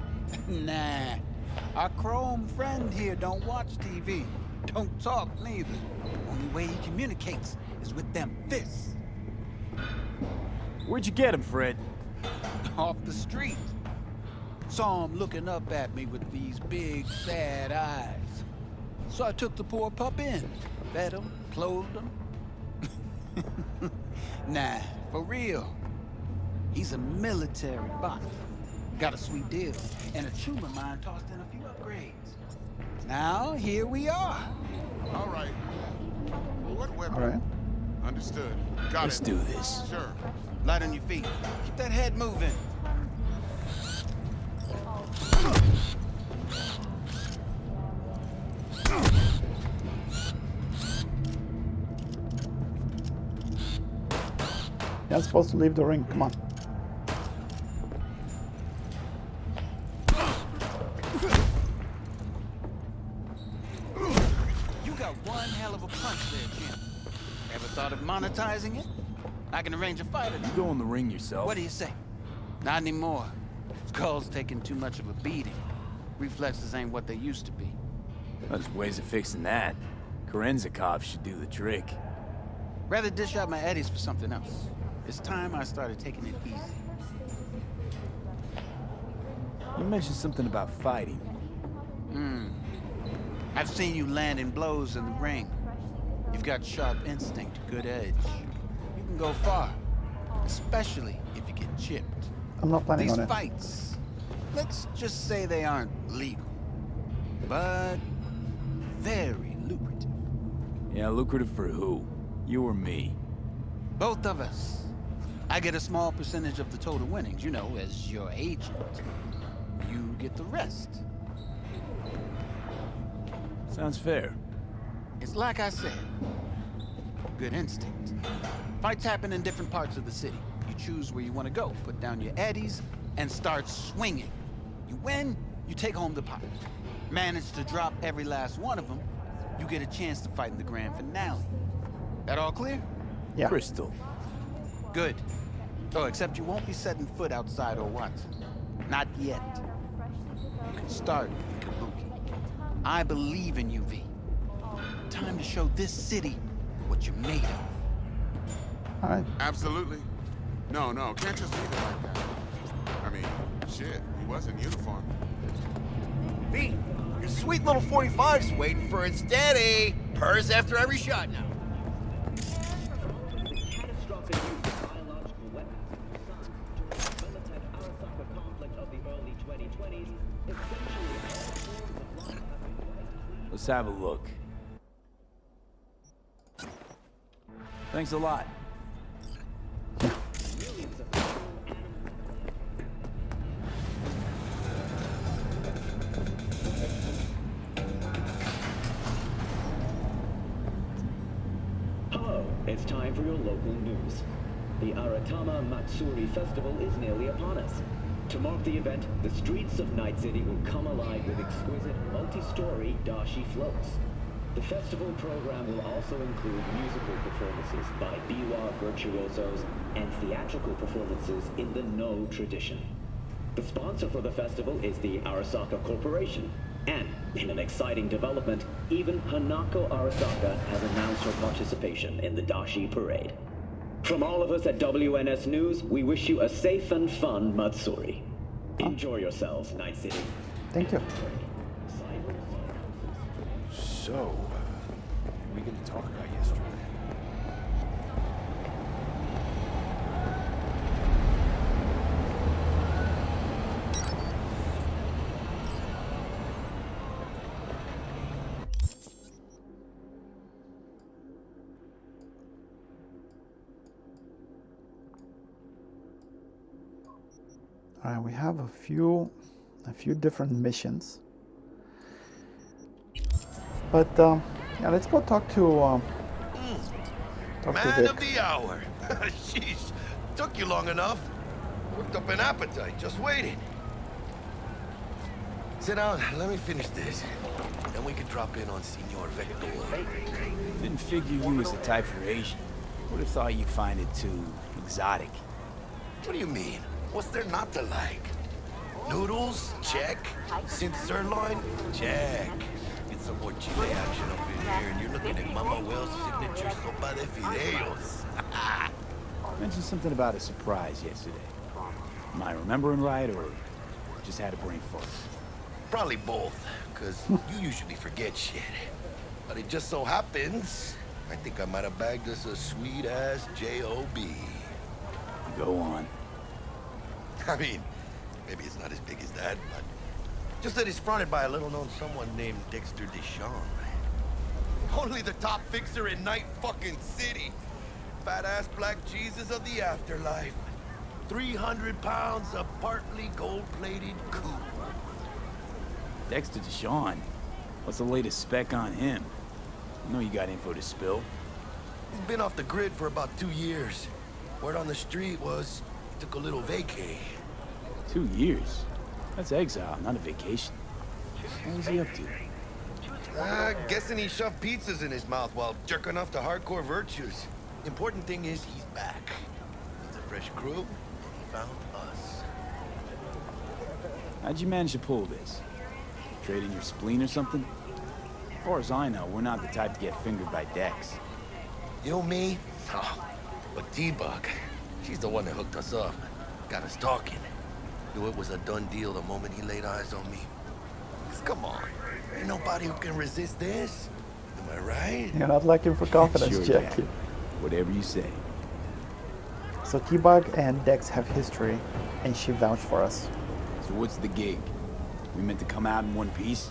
Nah. Our chrome friend here don't watch TV. Don't talk neither. Only way he communicates is with them fists. Where'd you get him, Fred? Off the street. Saw him looking up at me with these big, sad eyes. So I took the poor pup in. Fed him, clothed him. Nah, for real. He's a military bot. Got a sweet deal, and a chum of mine tossed in a few upgrades. Now, here we are. All right. What weapon? All right. Understood. Got Let's it. do this. Sure. Light on your feet. Keep that head moving. You're not supposed to leave the ring. Come on. You got one hell of a punch there, Jim. Ever thought of monetizing it? I can arrange a fight. You go in the ring yourself. What do you say? Not anymore. Skull's taking too much of a beating. Reflexes ain't what they used to be. There's ways of fixing that. Korenzikov should do the trick. Rather dish out my eddies for something else. It's time I started taking it easy. You mentioned something about fighting. I've seen you landing blows in the ring. You've got sharp instinct, good edge. You can go far, especially if you get chipped. I'm not planning on These it. fights, let's just say they aren't legal, but very lucrative. Yeah, lucrative for who? You or me? Both of us. I get a small percentage of the total winnings, you know, as your agent. You get the rest. Sounds fair. It's like I said, good instinct. Fights happen in different parts of the city. You choose where you want to go, put down your eddies, and start swinging. You win, you take home the pot. Manage to drop every last one of them, you get a chance to fight in the grand finale. That all clear? Yeah. Crystal. Good. Oh, except you won't be setting foot outside or what? Not yet. You can start, Kabuki. I believe in you, V. Time to show this city what you're made of. All right. Absolutely. No, can't just leave it like that. I mean, shit, he was in uniform. V, your sweet little 45's waiting for its daddy. Purrs after every shot now. Let's have a look. Thanks a lot. Hello, it's time for your local news. The Aratama Matsuri Festival is nearly upon us. To mark the event, the streets of Night City will come alive with exquisite, multi-story dashi floats. The festival program will also include musical performances by biwa virtuosos and theatrical performances in the No tradition. The sponsor for the festival is the Arasaka Corporation, and in an exciting development, even Hanako Arasaka has announced her participation in the Dashi Parade. From all of us at WNS News, we wish you a safe and fun Matsuri. Enjoy yourselves, Night City. Thank you. So, we gonna talk about yesterday? All right, we have a few different missions. But yeah, let's go talk to Man Vic. of the hour. Sheesh, took you long enough. Worked up an appetite, just waiting. Sit down, let me finish this. Then we can drop in on Senor Vector. Didn't figure you was the type for Asian. Would have thought you'd find it too exotic. What do you mean? What's there not to like? Noodles? Check. Synth sirloin? Check. Get some more chile action up in here, and you're looking at Mama Wells' signature sopa de fideos. Mentioned something about a surprise yesterday. Am I remembering right, or just had a brain fart? Probably both, because you usually forget shit. But it just so happens, I think I might have bagged us a sweet-ass J.O.B. Go on. I mean, maybe it's not as big as that, but just that it's fronted by a little-known someone named Dexter Deshawn. Only the top fixer in Night fucking City. Fat-ass black Jesus of the afterlife. 300 pounds of partly gold-plated cool. Dexter Deshawn? What's the latest spec on him? I know you got info to spill. He's been off the grid for about 2 years. Word on the street was he took a little vacay. 2 years? That's exile, not a vacation. What was he up to? Guessing he shoved pizzas in his mouth while jerking off to hardcore virtues. Important thing is he's back. It's a fresh crew, and he found us. How'd you manage to pull this? Trading your spleen or something? As far as I know, we're not the type to get fingered by Dex. You, me? Oh, but T-Bug, she's the one that hooked us up. Got us talking. Knew it was a done deal the moment he laid eyes on me. 'Cause come on, ain't nobody who can resist this. Am I right? You're not looking for confidence, Sure, Jackie. yeah. Whatever you say. So T-Bug and Dex have history, and she vouched for us. So what's the gig? We meant to come out in one piece?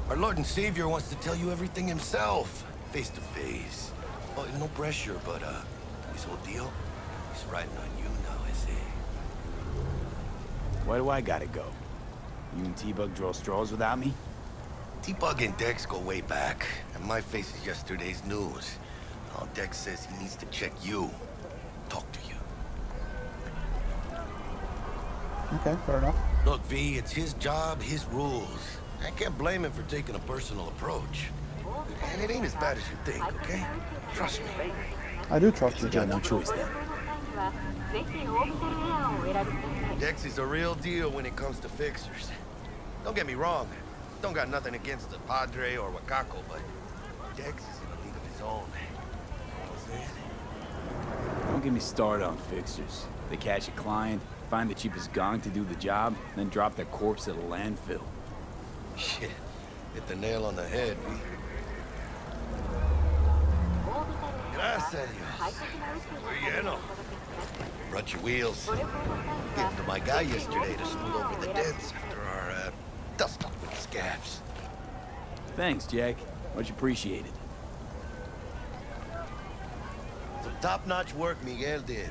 Our Lord and Savior wants to tell you everything himself, face to face. Oh, no pressure, but this whole deal is riding on you now, I say. Why do I gotta go? You and T-Bug draw straws without me? T-Bug and Dex go way back, and my face is yesterday's news. Now Dex says he needs to check you. Talk to you. Okay, fair enough. Look, V, it's his job, his rules. I can't blame him for taking a personal approach. And it ain't as bad as you think, okay? Trust me. I do trust you, You got Jen. no choice then. Dex is a real deal when it comes to fixers. Don't get me wrong. Don't got nothing against the Padre or Wakako, but Dex is in a league of his own. You know what I'm saying? Don't get me started on fixers. They catch a client, find the cheapest gong to do the job, then drop their corpse at a landfill. Shit. Hit the nail on the head, V. Gracias, Dios. Bueno. Brought your wheels. Gave them to my guy yesterday to smooth over the dents after our dust-up with the scabs. Thanks, Jack. Much appreciated. Some top-notch work Miguel did.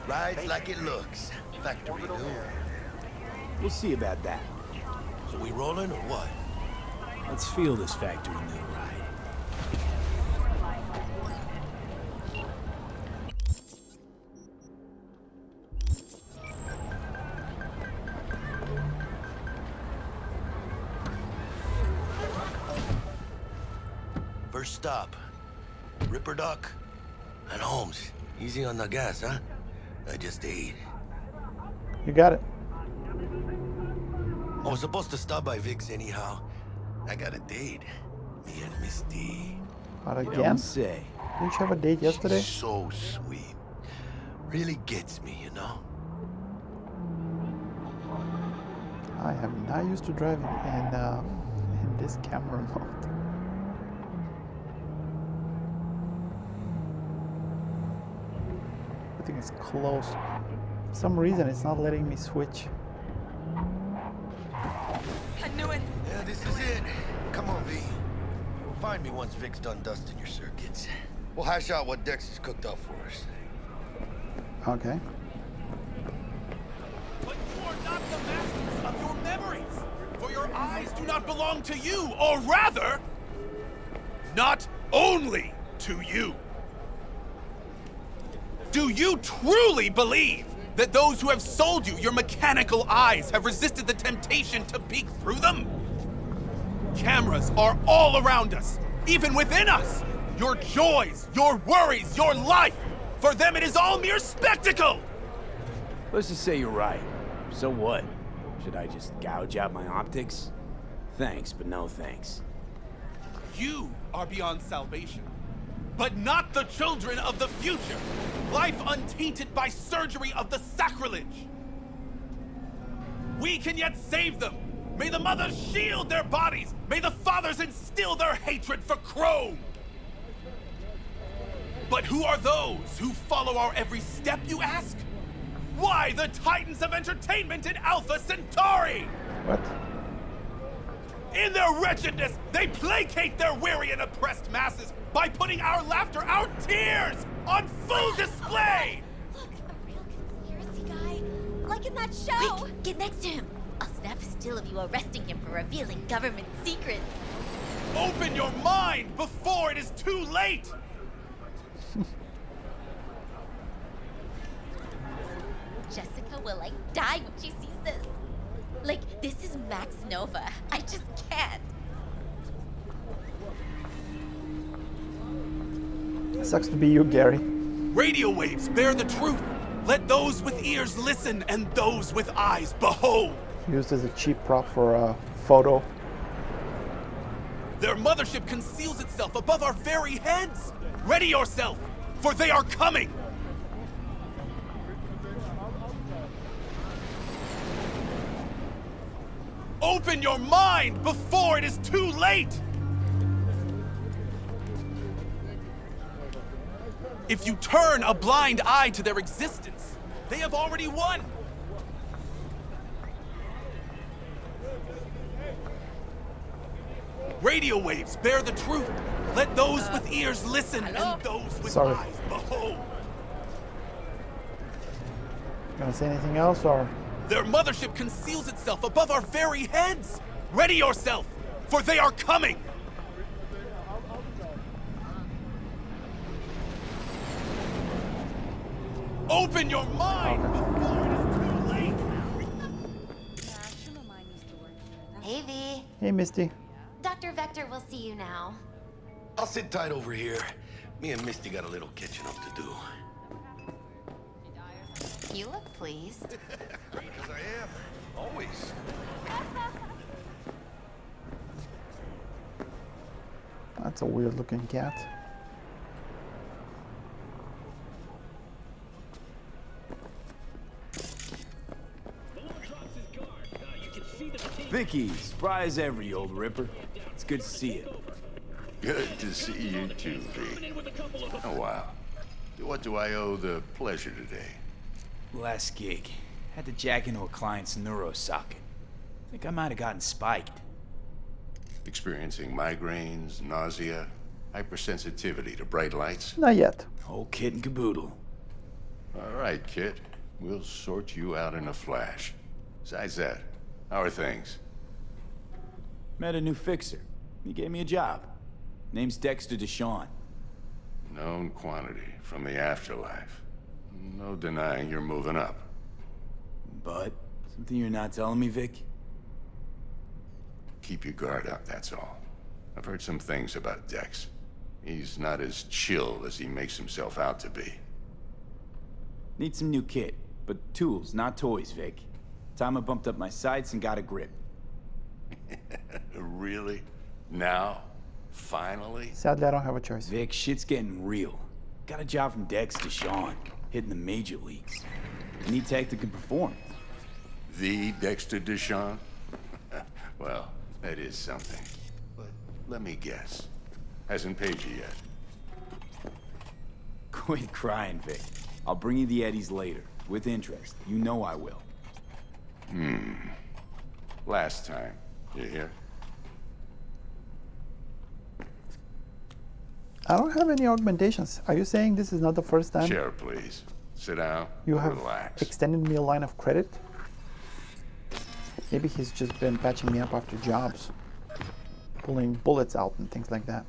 Rides like it looks. Factory new. We'll see about that. So we rolling or what? Let's feel this factory new ride. First stop. Ripper Duck and Holmes. Easy on the gas, huh? I just ate. You got it. I was supposed to stop by Vic's anyhow. I got a date. Me and Miss D. But You again? don't say. Didn't you have a date yesterday? She's so sweet. Really gets me, you know? I am not used to driving in this camera mode. Everything is close. For some reason, it's not letting me switch. I knew it. Yeah, this is it. Come on, V. Find me once Vic's done dusting your circuits. We'll hash out what Dex has cooked up for us. Okay. But you are not the masters of your memories, for your eyes do not belong to you, or rather, not only to you. Do you truly believe that those who have sold you your mechanical eyes have resisted the temptation to peek through them? Cameras are all around us, even within us. Your joys, your worries, your life. For them, it is all mere spectacle. Let's just say you're right. So what? Should I just gouge out my optics? Thanks, but no thanks. You are beyond salvation, but not the children of the future. Life untainted by surgery of the sacrilege. We can yet save them. May the mothers shield their bodies. May the fathers instill their hatred for Chrome. But who are those who follow our every step, you ask? Why the titans of entertainment in Alpha Centauri? What? In their wretchedness, they placate their weary and oppressed masses by putting our laughter, our tears, on full display! Look, a real conspiracy guy. Like in that show. Quick, get next to him. I'll snap a still of you arresting him for revealing government secrets. Open your mind before it is too late! Jessica will like die when she sees this. Like, this is Max Nova. I just can't. Sucks to be you, Gary. Radio waves bear the truth. Let those with ears listen and those with eyes behold. Used as a cheap prop for a photo. Their mothership conceals itself above our very heads. Ready yourself, for they are coming. Open your mind before it is too late! If you turn a blind eye to their existence, they have already won! Radio waves bear the truth. Let those with ears listen and those with eyes behold. Gonna say anything else, or? Their mothership conceals itself above our very heads. Ready yourself, for they are coming. Open your mind before it is too late! Hey, V. Hey, Misty. Dr. Vector will see you now. I'll sit tight over here. Me and Misty got a little catching up to do. You look pleased. Because I am. Always. That's a weird looking cat. Vicky, surprise every old ripper. It's good to see you. Good to see you too, V. Oh, wow. What do I owe the pleasure today? Last gig. Had to jack into a client's neuro socket. Think I might have gotten spiked. Experiencing migraines, nausea, hypersensitivity to bright lights? Not yet. Whole kit and caboodle. All right, kid. We'll sort you out in a flash. Besides that, how are things? Met a new fixer. He gave me a job. Name's Dexter Deshawn. Known quantity from the afterlife. No denying you're moving up. But, something you're not telling me, Vic? Keep your guard up, that's all. I've heard some things about Dex. He's not as chill as he makes himself out to be. Need some new kit, but tools, not toys, Vic. Time I bumped up my sights and got a grip. Really? Now? Finally? Sadly, I don't have a choice. Vic, shit's getting real. Got a job from Dex Deshawn, hitting the major leagues. Need tech that can perform. The Dexter Deshawn? Well, that is something. But let me guess. Hasn't paid you yet. Quit crying, Vic. I'll bring you the eddies later, with interest. You know I will. Last time. You hear? I don't have any augmentations. Are you saying this is not the first time Chair, please. Sit down. you have Relax. extended me a line of credit? Maybe he's just been patching me up after jobs, pulling bullets out and things like that.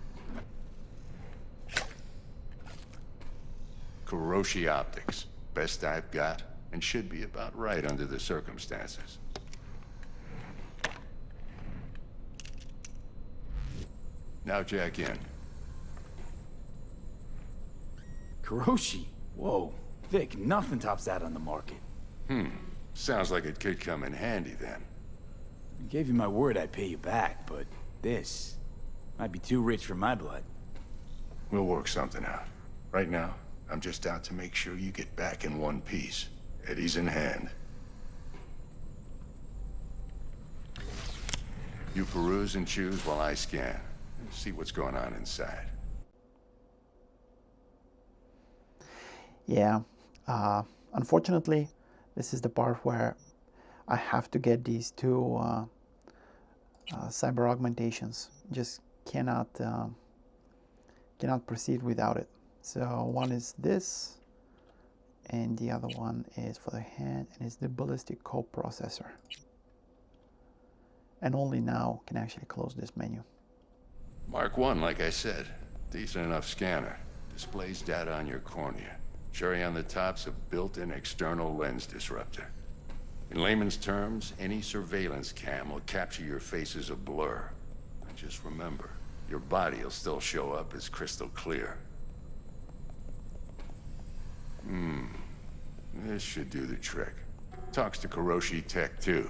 Kuroshi Optics. Best I've got, and should be about right under the circumstances. Now jack in. Kuroshi? Whoa. Vic, nothing tops that on the market. Sounds like it could come in handy then. I gave you my word I'd pay you back, but this might be too rich for my blood. We'll work something out. Right now, I'm just out to make sure you get back in one piece. Eddie's in hand. You peruse and choose while I scan. See what's going on inside. Yeah. Unfortunately, this is the part where I have to get these two cyber augmentations. Just cannot proceed without it. So one is this, and the other one is for the hand, and it's the ballistic coprocessor. And only now can I actually close this menu. Mark 1, like I said. Decent enough scanner. Displays data on your cornea. Cherry on the top's a built-in external lens disruptor. In layman's terms, any surveillance cam will capture your face as a blur. And just remember, your body will still show up as crystal clear. This should do the trick. Talks to Kuroshi Tech, too.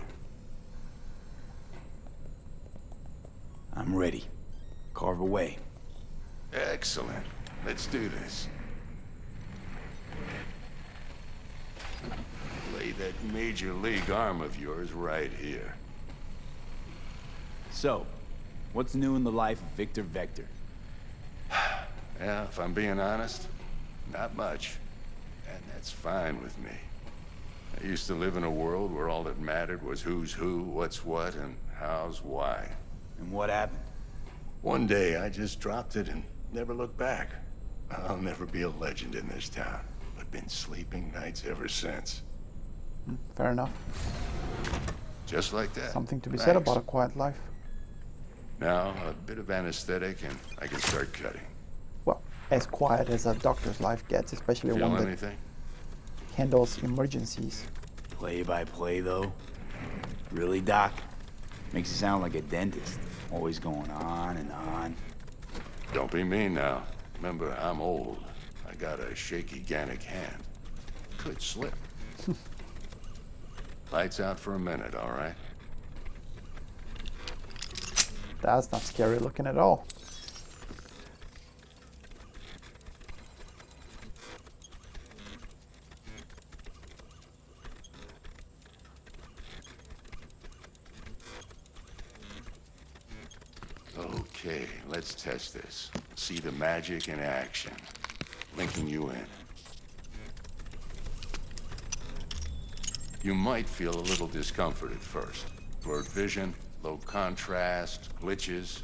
I'm ready. Carve away. Excellent. Let's do this. Lay that major league arm of yours right here. So, what's new in the life of Victor Vector? Yeah, if I'm being honest, not much. And that's fine with me. I used to live in a world where all that mattered was who's who, what's what, and how's why. And what happened? One day, I just dropped it and never looked back. I'll never be a legend in this town, but been sleeping nights ever since. Fair enough. Just like that. Something to be said about a quiet life. Now, a bit of anesthetic and I can start cutting. Well, as quiet as a doctor's life gets, especially Feel one that anything? handles emergencies. Play by play, though? Really, Doc? Makes you sound like a dentist. Always going on and on. Don't be mean now. Remember, I'm old. I got a shaky Gannic hand. Could slip. Lights out for a minute, all right? That's not scary looking at all. Okay, let's test this. See the magic in action. Linking you in. You might feel a little discomfort at first. Blurred vision, low contrast, glitches.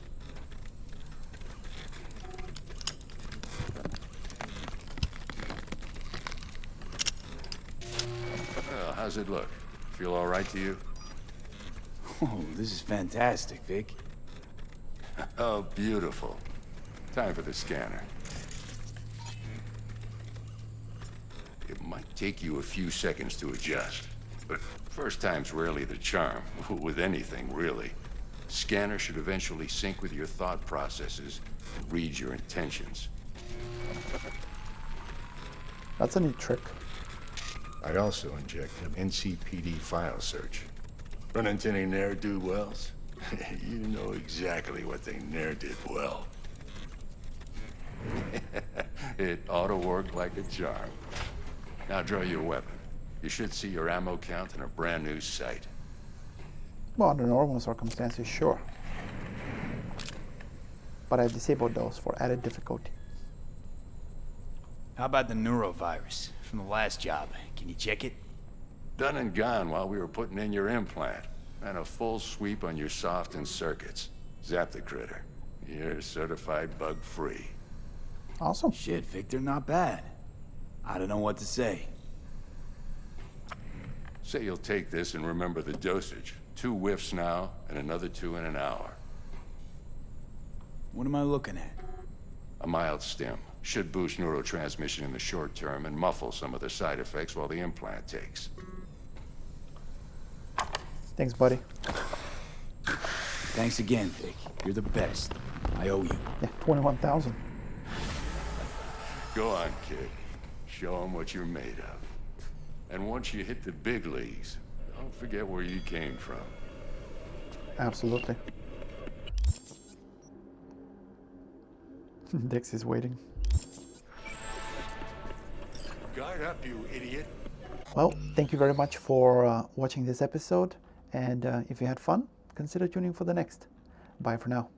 Well, how's it look? Feel all right to you? Oh, this is fantastic, Vic. Oh, beautiful. Time for the scanner. It might take you a few seconds to adjust, but first time's rarely the charm, with anything, really. Scanner should eventually sync with your thought processes and read your intentions. That's a neat trick. I'd also inject an NCPD file search. Run into any ne'er-do-wells? You know exactly what they ne'er did well. It ought to work like a charm. Now draw your weapon. You should see your ammo count in a brand new sight. Well, under normal circumstances, sure. But I disabled those for added difficulty. How about the neurovirus from the last job? Can you check it? Done and gone while we were putting in your implant. And a full sweep on your soft and circuits. Zap the critter. You're certified bug-free. Awesome. Shit, Victor, not bad. I don't know what to say. Say you'll take this and remember the dosage. 2 whiffs now, and another 2 in an hour. What am I looking at? A mild stim. Should boost neurotransmission in the short term and muffle some of the side effects while the implant takes. Thanks, buddy. Thanks again, Vic. You're the best. I owe you. Yeah, 21,000. Go on, kid. Show them what you're made of. And once you hit the big leagues, don't forget where you came from. Absolutely. Dix is waiting. Guard up, you idiot. Well, thank you very much for watching this episode. And if you had fun, consider tuning for the next. Bye for now.